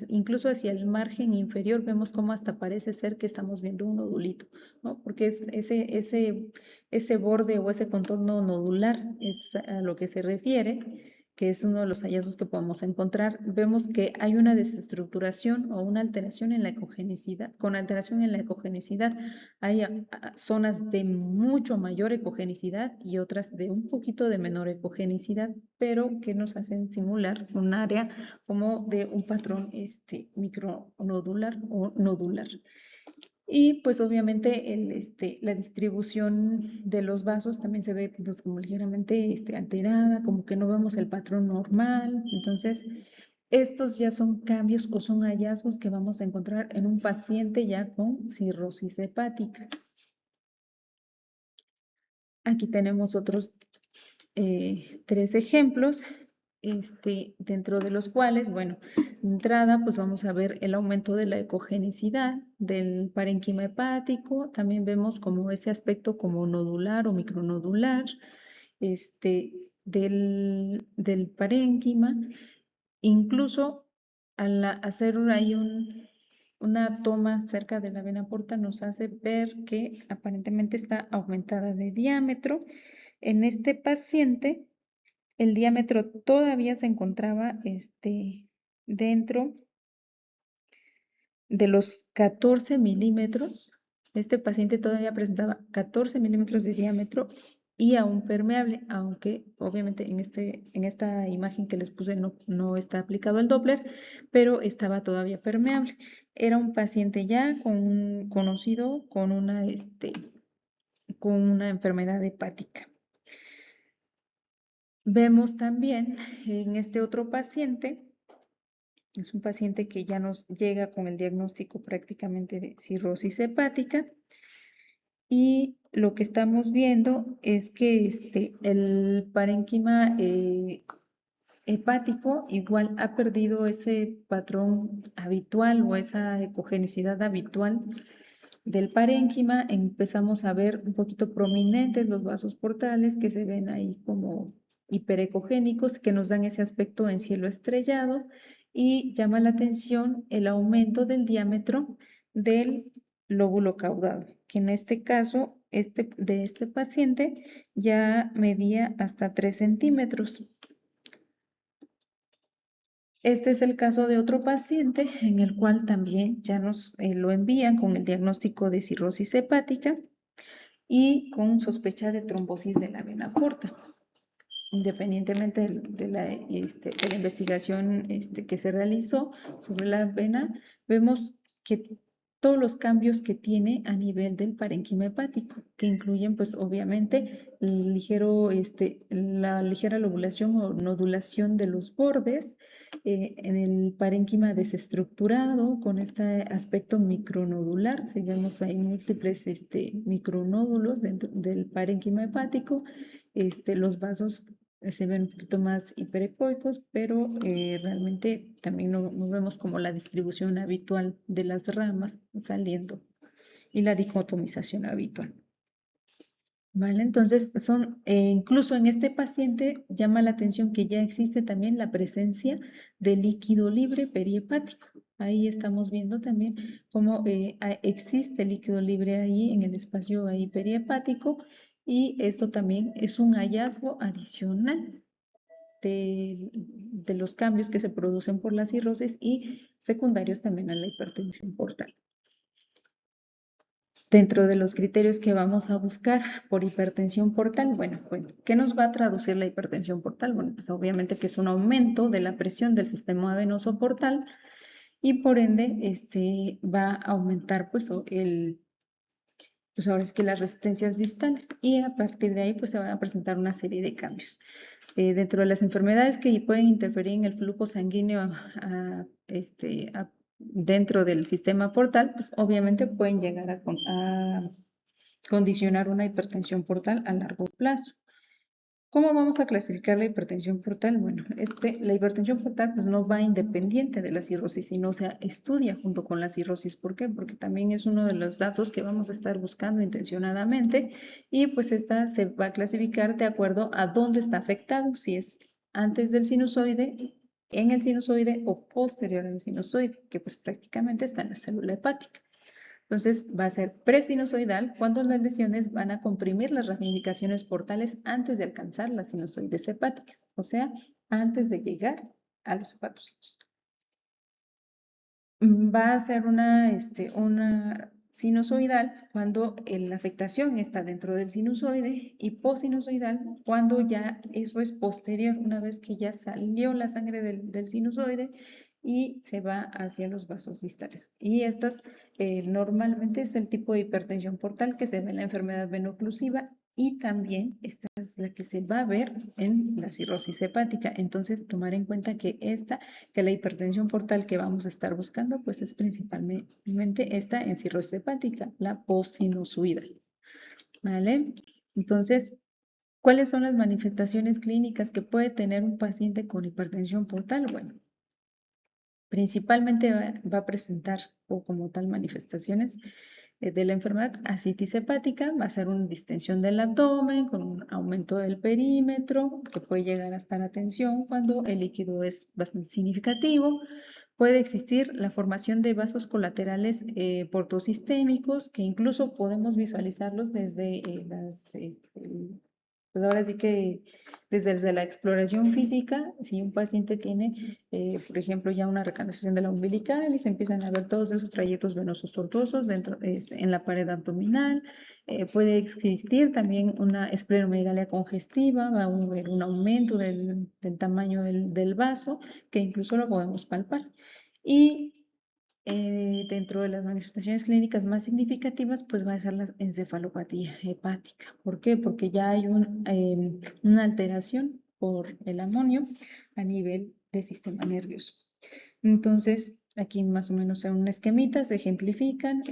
incluso hacia el margen inferior vemos cómo hasta parece ser que estamos viendo un nodulito, ¿no? Porque es ese borde o ese contorno nodular es a lo que se refiere, que es uno de los hallazgos que podemos encontrar. Vemos que hay una desestructuración o una alteración en la ecogenicidad. Con alteración en la ecogenicidad hay zonas de mucho mayor ecogenicidad y otras de un poquito de menor ecogenicidad, pero que nos hacen simular un área como de un patrón micronodular o nodular. Y pues obviamente la distribución de los vasos también se ve pues, como ligeramente alterada, como que no vemos el patrón normal. Entonces, estos ya son cambios o son hallazgos que vamos a encontrar en un paciente ya con cirrosis hepática. Aquí tenemos otros 3 ejemplos, dentro de los cuales, bueno, de entrada, pues vamos a ver el aumento de la ecogenicidad del parénquima hepático. También vemos como ese aspecto como nodular o micronodular, del parénquima. Incluso al hacer ahí una toma cerca de la vena porta nos hace ver que aparentemente está aumentada de diámetro. En este paciente, el diámetro todavía se encontraba dentro de los 14 milímetros. Este paciente todavía presentaba 14 milímetros de diámetro y aún permeable, aunque obviamente en esta imagen que les puse no está aplicado el Doppler, pero estaba todavía permeable. Era un paciente ya conocido con con una enfermedad hepática. Vemos también en este otro paciente, es un paciente que ya nos llega con el diagnóstico prácticamente de cirrosis hepática, y lo que estamos viendo es que el parénquima hepático igual ha perdido ese patrón habitual o esa ecogenicidad habitual del parénquima. Empezamos a ver un poquito prominentes los vasos portales que se ven ahí como hiperecogénicos, que nos dan ese aspecto en cielo estrellado, y llama la atención el aumento del diámetro del lóbulo caudado, que en este caso de este paciente ya medía hasta 3 centímetros. Este es el caso de otro paciente en el cual también ya nos lo envían con el diagnóstico de cirrosis hepática y con sospecha de trombosis de la vena porta. Independientemente de la investigación que se realizó sobre la vena, vemos que todos los cambios que tiene a nivel del parénquima hepático, que incluyen pues obviamente la ligera lobulación o nodulación de los bordes, en el parénquima desestructurado con este aspecto micronodular. Si vemos hay múltiples micronódulos dentro del parénquima hepático. Los vasos se ven un poquito más hiperecoicos, pero realmente también no vemos como la distribución habitual de las ramas saliendo y la dicotomización habitual. ¿Vale? Entonces, incluso en este paciente llama la atención que ya existe también la presencia de líquido libre perihepático. Ahí estamos viendo también cómo existe líquido libre ahí en el espacio ahí perihepático, y esto también es un hallazgo adicional de los cambios que se producen por la cirrosis y secundarios también a la hipertensión portal. Dentro de los criterios que vamos a buscar por hipertensión portal, bueno, ¿qué nos va a traducir la hipertensión portal? Bueno, pues obviamente que es un aumento de la presión del sistema venoso portal, y por ende va a aumentar pues ahora es que las resistencias distales, y a partir de ahí pues se van a presentar una serie de cambios. Dentro de las enfermedades que pueden interferir en el flujo sanguíneo dentro del sistema portal, pues obviamente pueden llegar a condicionar una hipertensión portal a largo plazo. ¿Cómo vamos a clasificar la hipertensión portal? Bueno, la hipertensión portal pues no va independiente de la cirrosis, sino se estudia junto con la cirrosis. ¿Por qué? Porque también es uno de los datos que vamos a estar buscando intencionadamente, y pues esta se va a clasificar de acuerdo a dónde está afectado, si es antes del sinusoide, en el sinusoide o posterior al sinusoide, que pues prácticamente está en la célula hepática. Entonces va a ser presinusoidal cuando las lesiones van a comprimir las ramificaciones portales antes de alcanzar las sinusoides hepáticas, o sea, antes de llegar a los hepatocitos. Va a ser una sinusoidal cuando la afectación está dentro del sinusoide, y posinusoidal cuando ya eso es posterior, una vez que ya salió la sangre del sinusoide y se va hacia los vasos distales. Y estas normalmente es el tipo de hipertensión portal que se ve en la enfermedad veno-oclusiva, y también esta es la que se va a ver en la cirrosis hepática. Entonces, tomar en cuenta que la hipertensión portal que vamos a estar buscando, pues es principalmente esta en cirrosis hepática, la postsinusoidal. ¿Vale? Entonces, ¿cuáles son las manifestaciones clínicas que puede tener un paciente con hipertensión portal? Bueno, principalmente va a presentar o como tal manifestaciones de la enfermedad ascitis hepática. Va a ser una distensión del abdomen con un aumento del perímetro que puede llegar hasta la tensión cuando el líquido es bastante significativo. Puede existir la formación de vasos colaterales portosistémicos, que incluso podemos visualizarlos desde pues ahora sí que desde la exploración física. Si un paciente tiene, por ejemplo, ya una recanalización de la umbilical y se empiezan a ver todos esos trayectos venosos tortuosos en la pared abdominal, puede existir también una esplenomegalia congestiva, va a haber un aumento del tamaño del vaso, que incluso lo podemos palpar. Y dentro de las manifestaciones clínicas más significativas, pues va a ser la encefalopatía hepática. ¿Por qué? Porque ya hay una alteración por el amonio a nivel del sistema nervioso. Entonces, aquí más o menos en un esquemita se ejemplifican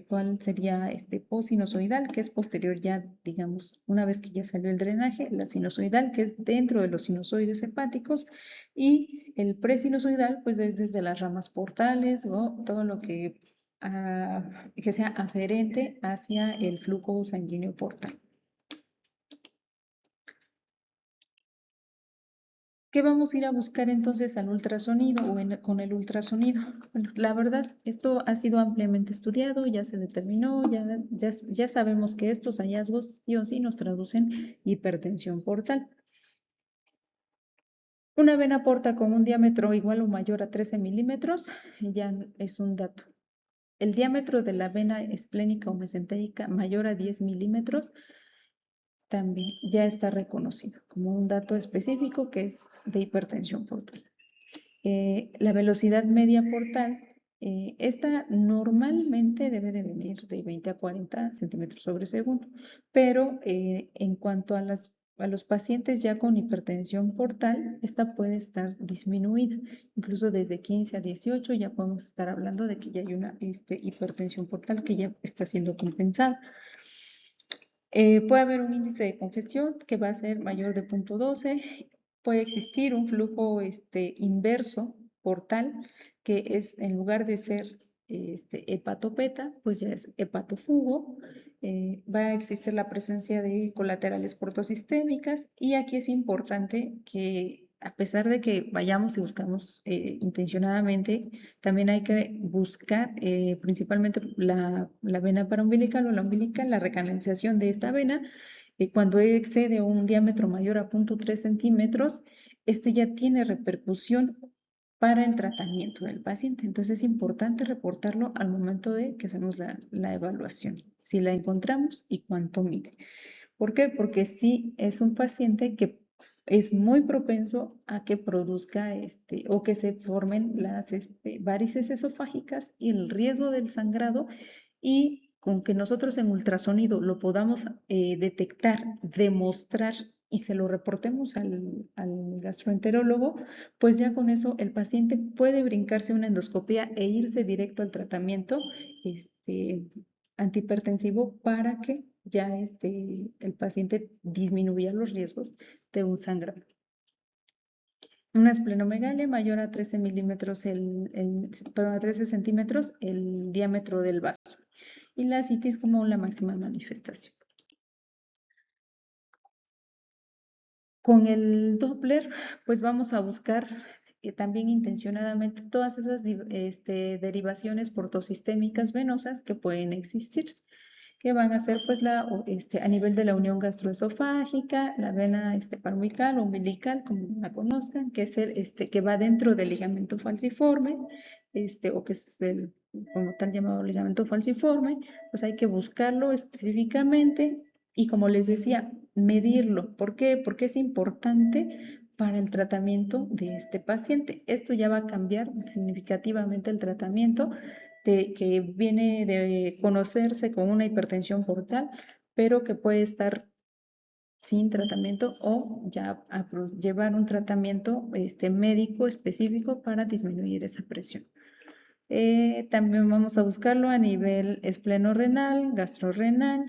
cuál sería este posinusoidal, que es posterior ya, digamos, una vez que ya salió el drenaje, la sinusoidal, que es dentro de los sinusoides hepáticos, y el presinusoidal, pues es desde las ramas portales o todo lo que sea aferente hacia el flujo sanguíneo portal. ¿Qué vamos a ir a buscar entonces al ultrasonido o con el ultrasonido? Bueno, la verdad, esto ha sido ampliamente estudiado, ya se determinó, ya sabemos que estos hallazgos sí o sí nos traducen hipertensión portal. Una vena porta con un diámetro igual o mayor a 13 milímetros ya es un dato. El diámetro de la vena esplénica o mesentérica mayor a 10 milímetros también ya está reconocido como un dato específico que es de hipertensión portal. La velocidad media portal, esta normalmente debe de venir de 20 a 40 centímetros sobre segundo, pero en cuanto a los pacientes ya con hipertensión portal, esta puede estar disminuida, incluso desde 15 a 18 ya podemos estar hablando de que ya hay una hipertensión portal que ya está siendo compensada. Puede haber un índice de congestión que va a ser mayor de 0.12. Puede existir un flujo inverso portal, que es en lugar de ser hepatopeta, pues ya es hepatofugo. Va a existir la presencia de colaterales portosistémicas y aquí es importante que a pesar de que vayamos y buscamos intencionadamente, también hay que buscar principalmente la vena paraumbilical o la umbilical, la recanalización de esta vena. Cuando excede un diámetro mayor a 0.3 centímetros, este ya tiene repercusión para el tratamiento del paciente. Entonces es importante reportarlo al momento de que hacemos la evaluación, si la encontramos y cuánto mide. ¿Por qué? Porque sí es un paciente que es muy propenso a que produzca o que se formen las varices esofágicas y el riesgo del sangrado, y con que nosotros en ultrasonido lo podamos detectar, demostrar y se lo reportemos al gastroenterólogo, pues ya con eso el paciente puede brincarse una endoscopía e irse directo al tratamiento antihipertensivo para que ya el paciente disminuya los riesgos de un sangrado. Una esplenomegalia mayor a 13 milímetros, perdón, a 13 centímetros el diámetro del vaso. Y la citis como la máxima manifestación. Con el Doppler, pues vamos a buscar también intencionadamente todas esas derivaciones portosistémicas venosas que pueden existir, que van a ser pues a nivel de la unión gastroesofágica, la vena parumbilical o umbilical, como la conozcan, que es que va dentro del ligamento falciforme, o que es el como tal llamado ligamento falciforme. Pues hay que buscarlo específicamente y, como les decía, medirlo. ¿Por qué? Porque es importante para el tratamiento de este paciente. Esto ya va a cambiar significativamente el tratamiento que viene de conocerse con una hipertensión portal, pero que puede estar sin tratamiento o ya llevar un tratamiento médico específico para disminuir esa presión. También vamos a buscarlo a nivel esplenorrenal, gastrorrenal,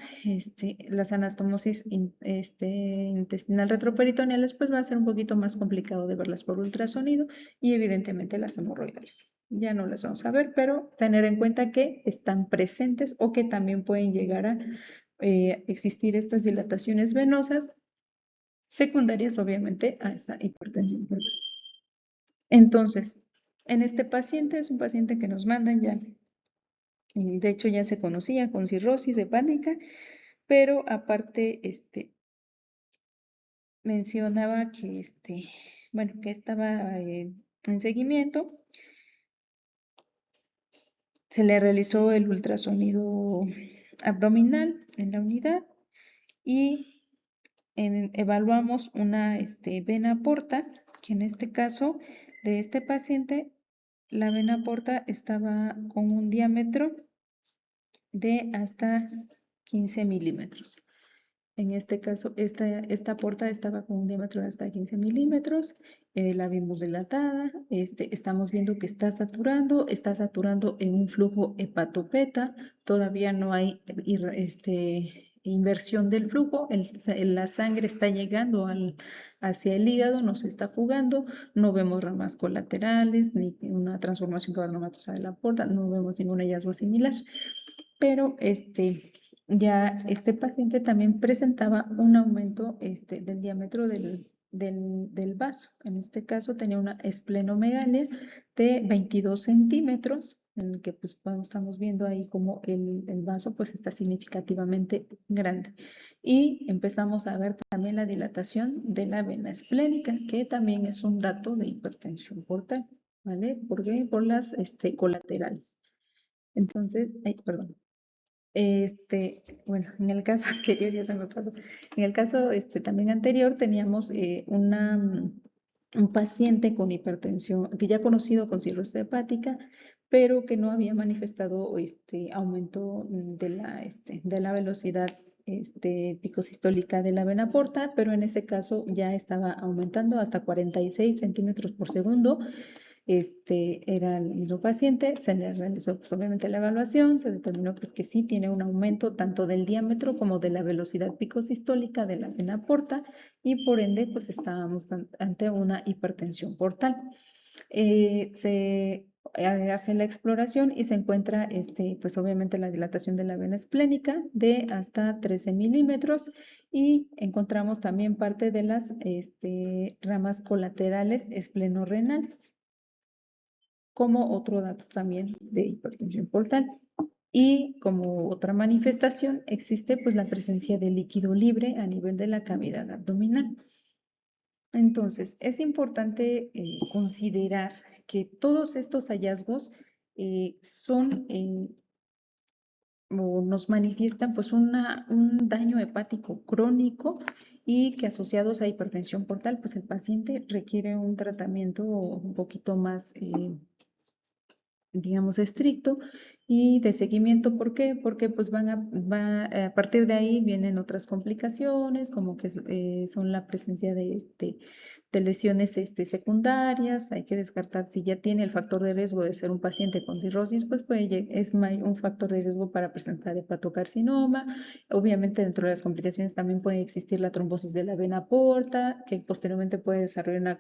las anastomosis intestinal retroperitoneales, pues va a ser un poquito más complicado de verlas por ultrasonido, y evidentemente las hemorroidales. Ya no las vamos a ver, pero tener en cuenta que están presentes o que también pueden llegar a existir estas dilataciones venosas secundarias, obviamente, a esta hipertensión portal. Entonces, en este paciente es un paciente que nos mandan ya, de hecho ya se conocía con cirrosis hepática, pero aparte mencionaba que bueno, que estaba en seguimiento. Se le realizó el ultrasonido abdominal en la unidad y evaluamos una vena porta, que en este caso de este paciente la vena porta estaba con un diámetro de hasta 15 milímetros. En este caso, esta porta estaba con un diámetro de hasta 15 milímetros, la vimos dilatada, estamos viendo que está saturando en un flujo hepatopeta, todavía no hay inversión del flujo, la sangre está llegando hacia el hígado, no se está fugando, no vemos ramas colaterales, ni una transformación cavernomatosa de la porta, no vemos ningún hallazgo similar, pero ya este paciente también presentaba un aumento del diámetro del vaso. En este caso tenía una esplenomegalia de 22 centímetros, en el que pues estamos viendo ahí como el vaso pues está significativamente grande. Y empezamos a ver también la dilatación de la vena esplénica, que también es un dato de hipertensión portal, ¿vale? ¿Por qué? Por las colaterales. Entonces, ay, perdón. Bueno, en el caso anterior, ya se me pasó, en el caso también anterior teníamos un paciente con hipertensión, que ya conocido con cirrosis hepática, pero que no había manifestado aumento de la velocidad picosistólica de la vena porta, pero en ese caso ya estaba aumentando hasta 46 centímetros por segundo. Era el mismo paciente, se le realizó pues, obviamente la evaluación, se determinó pues que sí tiene un aumento tanto del diámetro como de la velocidad picosistólica de la vena porta y por ende pues estábamos ante una hipertensión portal. Se hace la exploración y se encuentra pues obviamente la dilatación de la vena esplénica de hasta 13 milímetros y encontramos también parte de las ramas colaterales esplenorrenales como otro dato también de hipertensión portal. Y como otra manifestación existe pues la presencia de líquido libre a nivel de la cavidad abdominal. Entonces, es importante considerar que todos estos hallazgos son o nos manifiestan pues un daño hepático crónico y que asociados a hipertensión portal, pues el paciente requiere un tratamiento un poquito más digamos, estricto y de seguimiento. ¿Por qué? Porque pues a partir de ahí vienen otras complicaciones, como que son la presencia de lesiones secundarias. Hay que descartar si ya tiene el factor de riesgo de ser un paciente con cirrosis, pues es un factor de riesgo para presentar hepatocarcinoma. Obviamente dentro de las complicaciones también puede existir la trombosis de la vena porta, que posteriormente puede desarrollar una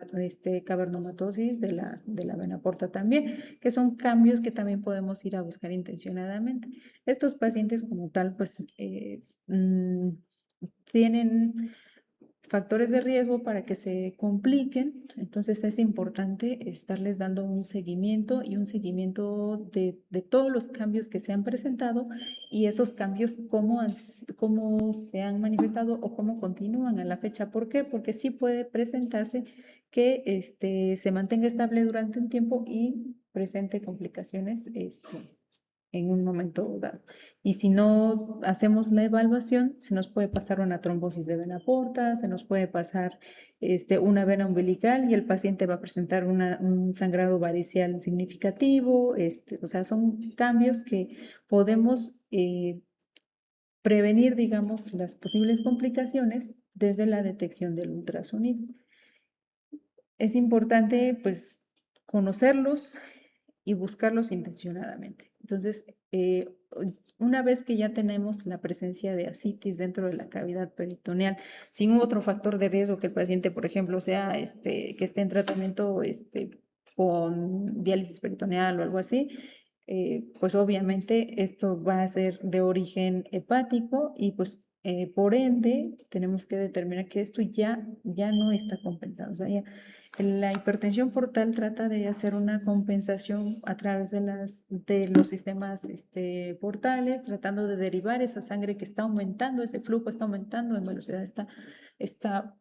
cavernomatosis de la vena porta también, que son cambios que también podemos ir a buscar intencionadamente. Estos pacientes como tal, pues tienen factores de riesgo para que se compliquen, entonces es importante estarles dando un seguimiento y un seguimiento de todos los cambios que se han presentado y esos cambios cómo se han manifestado o cómo continúan a la fecha. ¿Por qué? Porque sí puede presentarse que se mantenga estable durante un tiempo y presente complicaciones en un momento dado. Y si no hacemos la evaluación, se nos puede pasar una trombosis de vena porta, se nos puede pasar una vena umbilical y el paciente va a presentar un sangrado varicial significativo. O sea, son cambios que podemos prevenir, digamos, las posibles complicaciones desde la detección del ultrasonido. Es importante, pues, conocerlos y buscarlos intencionadamente. Entonces, una vez que ya tenemos la presencia de ascitis dentro de la cavidad peritoneal, sin otro factor de riesgo que el paciente, por ejemplo, sea que esté en tratamiento con diálisis peritoneal o algo así, pues obviamente esto va a ser de origen hepático y pues por ende tenemos que determinar que esto ya no está compensado. O sea, la hipertensión portal trata de hacer una compensación a través de los sistemas portales, tratando de derivar esa sangre que está aumentando, ese flujo está aumentando en velocidad, está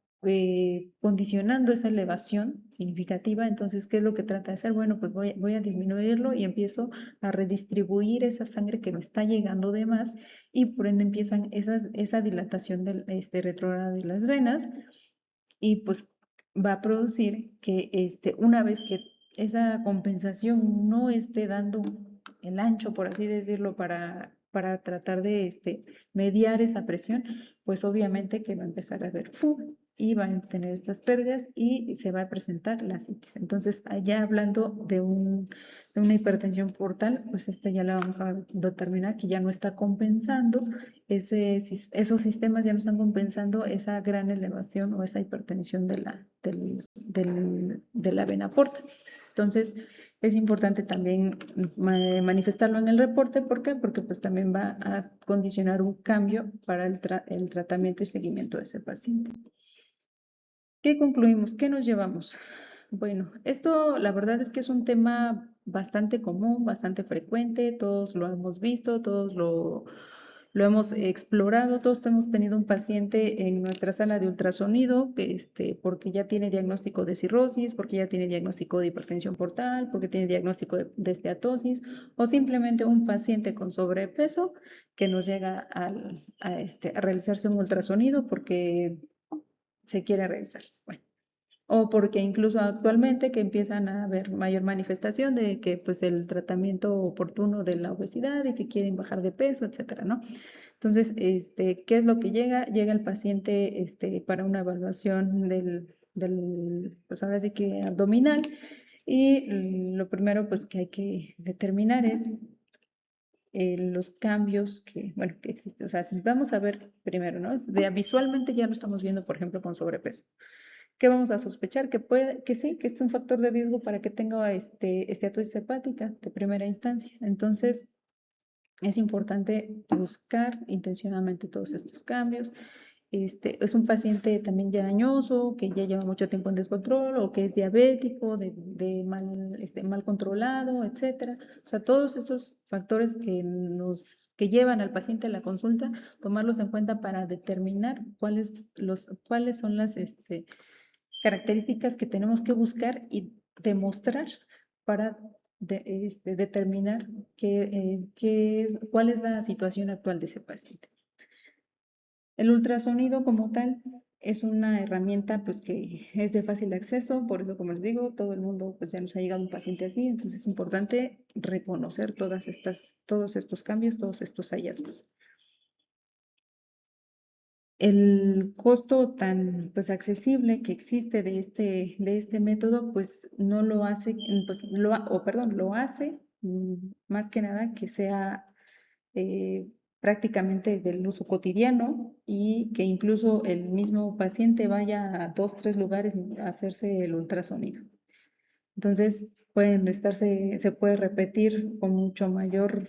condicionando esa elevación significativa. Entonces, ¿qué es lo que trata de hacer? Bueno, pues voy a disminuirlo y empiezo a redistribuir esa sangre que me está llegando de más y por ende empiezan esa dilatación retrógrada de las venas y pues va a producir que una vez que esa compensación no esté dando el ancho, por así decirlo, para tratar de mediar esa presión, pues obviamente que va a empezar a haber fuga y va a tener estas pérdidas y se va a presentar la citis. Entonces, allá hablando de una hipertensión portal, pues esta ya la vamos a determinar que ya no está compensando esos sistemas ya no están compensando esa gran elevación o esa hipertensión de la vena porta. Entonces, es importante también manifestarlo en el reporte. ¿Por qué? Porque pues también va a condicionar un cambio para el tratamiento y seguimiento de ese paciente. ¿Qué concluimos? ¿Qué nos llevamos? Bueno, esto la verdad es que es un tema bastante común, bastante frecuente, todos lo hemos visto, todos lo hemos explorado, todos hemos tenido un paciente en nuestra sala de ultrasonido porque ya tiene diagnóstico de cirrosis, porque ya tiene diagnóstico de hipertensión portal, porque tiene diagnóstico de esteatosis o simplemente un paciente con sobrepeso que nos llega a realizarse un ultrasonido porque se quiere realizar. Bueno, o porque incluso actualmente que empiezan a haber mayor manifestación de que pues el tratamiento oportuno de la obesidad y que quieren bajar de peso, etcétera, ¿no? Entonces, ¿qué es lo que llega? Llega el paciente para una evaluación pues ahora sí que abdominal y lo primero pues que hay que determinar es los cambios bueno, que existen. O sea, si vamos a ver primero, ¿no? Visualmente ya lo estamos viendo, por ejemplo, con sobrepeso. ¿Qué vamos a sospechar? Que sí, que este es un factor de riesgo para que tenga esteatosis hepática de primera instancia. Entonces, es importante buscar intencionalmente todos estos cambios. Es un paciente también ya añoso, que ya lleva mucho tiempo en descontrol o que es diabético, mal controlado, etcétera. O sea, todos estos factores que llevan al paciente a la consulta, tomarlos en cuenta para determinar cuáles son las características que tenemos que buscar y demostrar para determinar cuál es la situación actual de ese paciente. El ultrasonido como tal es una herramienta pues que es de fácil acceso, por eso como les digo, todo el mundo pues ya nos ha llegado un paciente así, entonces es importante reconocer todos estos cambios, todos estos hallazgos. El costo tan pues accesible que existe de este método pues no lo hace, pues lo hace más que nada que sea prácticamente del uso cotidiano y que incluso el mismo paciente vaya a 2, 3 lugares a hacerse el ultrasonido. Entonces, se puede repetir con mucho mayor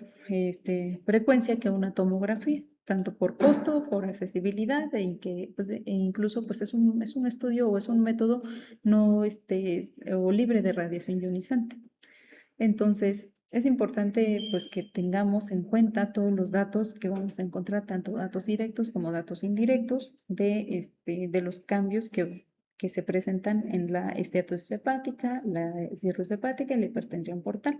frecuencia que una tomografía, tanto por costo, por accesibilidad, pues, e incluso pues es un estudio o es un método no o libre de radiación ionizante. Entonces, es importante pues que tengamos en cuenta todos los datos que vamos a encontrar, tanto datos directos como datos indirectos de los cambios que se presentan en la esteatosis hepática, la cirrosis hepática y la hipertensión portal.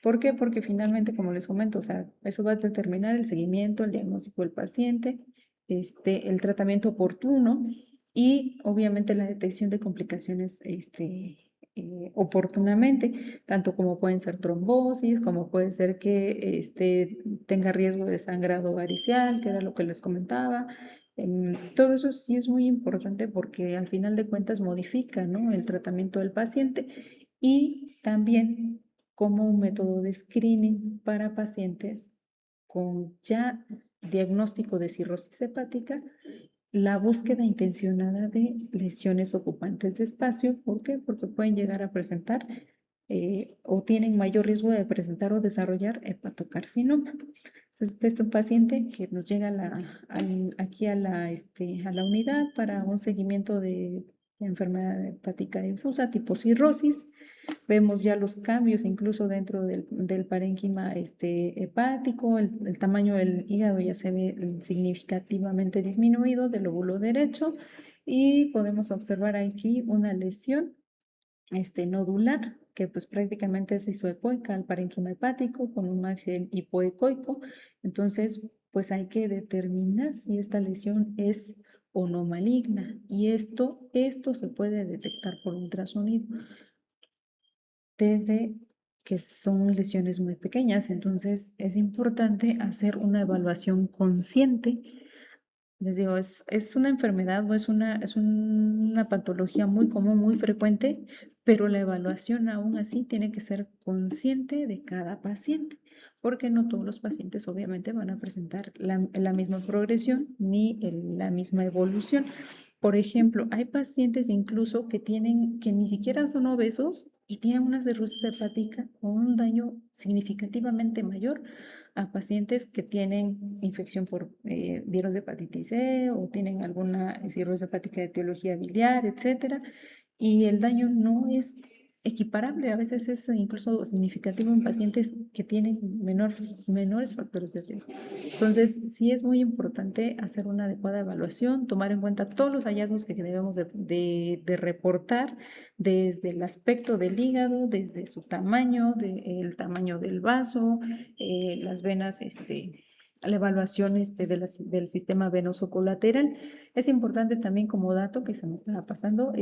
¿Por qué? Porque finalmente, como les comento, o sea, eso va a determinar el seguimiento, el diagnóstico del paciente, el tratamiento oportuno y obviamente la detección de complicaciones oportunamente, tanto como pueden ser trombosis, como puede ser que tenga riesgo de sangrado varicial, que era lo que les comentaba. Todo eso sí es muy importante porque al final de cuentas modifica, ¿no?, el tratamiento del paciente y también como un método de screening para pacientes con ya diagnóstico de cirrosis hepática, la búsqueda intencionada de lesiones ocupantes de espacio. ¿Por qué? Porque pueden llegar a presentar o tienen mayor riesgo de presentar o desarrollar hepatocarcinoma. Entonces, este es un paciente que nos llega aquí a la unidad para un seguimiento de enfermedad hepática difusa tipo cirrosis. Vemos ya los cambios incluso dentro del parénquima hepático, el tamaño del hígado ya se ve significativamente disminuido del lóbulo derecho y podemos observar aquí una lesión nodular que pues prácticamente es isoecoica al parénquima hepático con un margen hipoecoico. Entonces, pues hay que determinar si esta lesión es o no maligna y esto se puede detectar por ultrasonido. desde que son lesiones muy pequeñas. Entonces, es importante hacer una evaluación consciente. Les digo, es una enfermedad o es una patología muy común, muy frecuente, pero la evaluación aún así tiene que ser consciente de cada paciente, porque no todos los pacientes obviamente van a presentar la misma progresión ni la misma evolución. Por ejemplo, hay pacientes incluso que ni siquiera son obesos y tienen una cirrosis hepática con un daño significativamente mayor a pacientes que tienen infección por virus de hepatitis C o tienen alguna cirrosis hepática de etiología biliar, etcétera, y el daño no es equiparable, a veces es incluso significativo en pacientes que tienen menores factores de riesgo. Entonces, sí es muy importante hacer una adecuada evaluación, tomar en cuenta todos los hallazgos que debemos de reportar, desde el aspecto del hígado, desde su tamaño, el tamaño del vaso, las venas, la evaluación del sistema venoso colateral. Es importante también como dato que se me estaba pasando,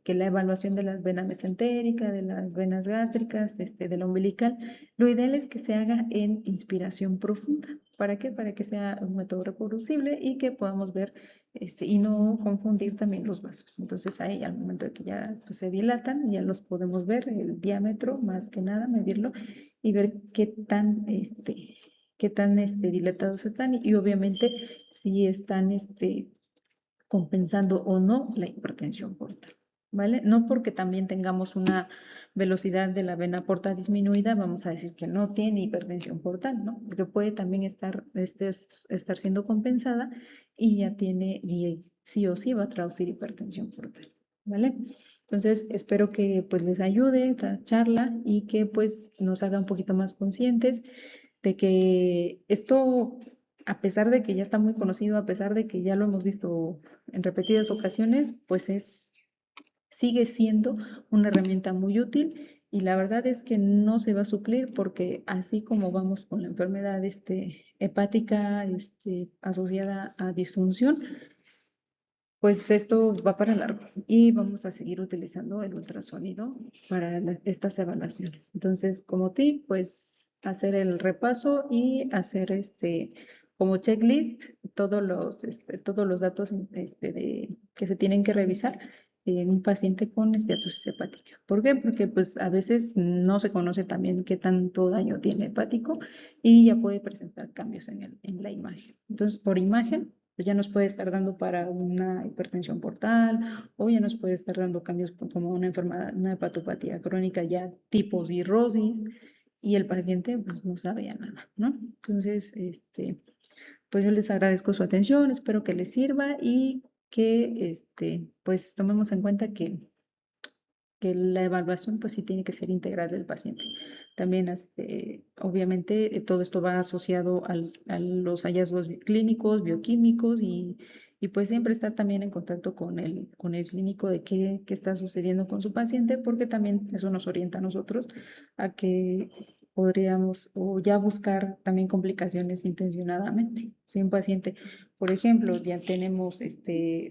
que la evaluación de las venas mesentéricas, de las venas gástricas, de la umbilical, lo ideal es que se haga en inspiración profunda. ¿Para qué? Para que sea un método reproducible y que podamos ver y no confundir también los vasos. Entonces ahí al momento de que ya pues, se dilatan, ya los podemos ver, el diámetro más que nada, medirlo y ver qué tan dilatados están y obviamente si están compensando o no la hipertensión portal, ¿vale? No porque también tengamos una velocidad de la vena porta disminuida, vamos a decir que no tiene hipertensión portal, ¿no? Porque puede también estar siendo compensada y ya tiene, y sí o sí va a traducir hipertensión portal, ¿vale? Entonces, espero que pues les ayude esta charla y que pues nos haga un poquito más conscientes de que esto, a pesar de que ya está muy conocido, a pesar de que ya lo hemos visto en repetidas ocasiones, pues sigue siendo una herramienta muy útil y la verdad es que no se va a suplir porque así como vamos con la enfermedad hepática asociada a disfunción, pues esto va para largo y vamos a seguir utilizando el ultrasonido para estas evaluaciones. Entonces, como tip, pues hacer el repaso y hacer como checklist todos los datos que se tienen que revisar en un paciente con esteatosis hepática. ¿Por qué? Porque pues a veces no se conoce también qué tanto daño tiene hepático y ya puede presentar cambios en la imagen. Entonces, por imagen pues ya nos puede estar dando para una hipertensión portal o ya nos puede estar dando cambios como una enfermedad, una hepatopatía crónica ya tipo cirrosis y el paciente pues no sabe ya nada, ¿no? Entonces, pues yo les agradezco su atención, espero que les sirva y que, pues tomemos en cuenta que la evaluación pues sí tiene que ser integral del paciente. También, obviamente, todo esto va asociado a los hallazgos clínicos, bioquímicos y pues siempre estar también en contacto con el clínico de qué está sucediendo con su paciente, porque también eso nos orienta a nosotros a que podríamos o ya buscar también complicaciones intencionadamente. Si un paciente, por ejemplo, ya tenemos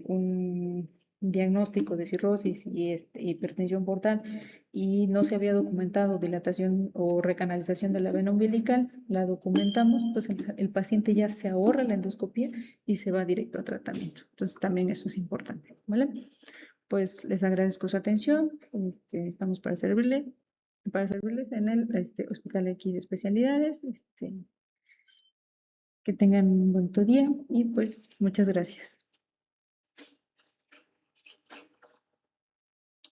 un diagnóstico de cirrosis y hipertensión portal y no se había documentado dilatación o recanalización de la vena umbilical, la documentamos, pues el paciente ya se ahorra la endoscopia y se va directo a tratamiento. Entonces también eso es importante, ¿vale? Pues les agradezco su atención, estamos para servirles en el hospital aquí de especialidades, que tengan un buen día y pues muchas gracias.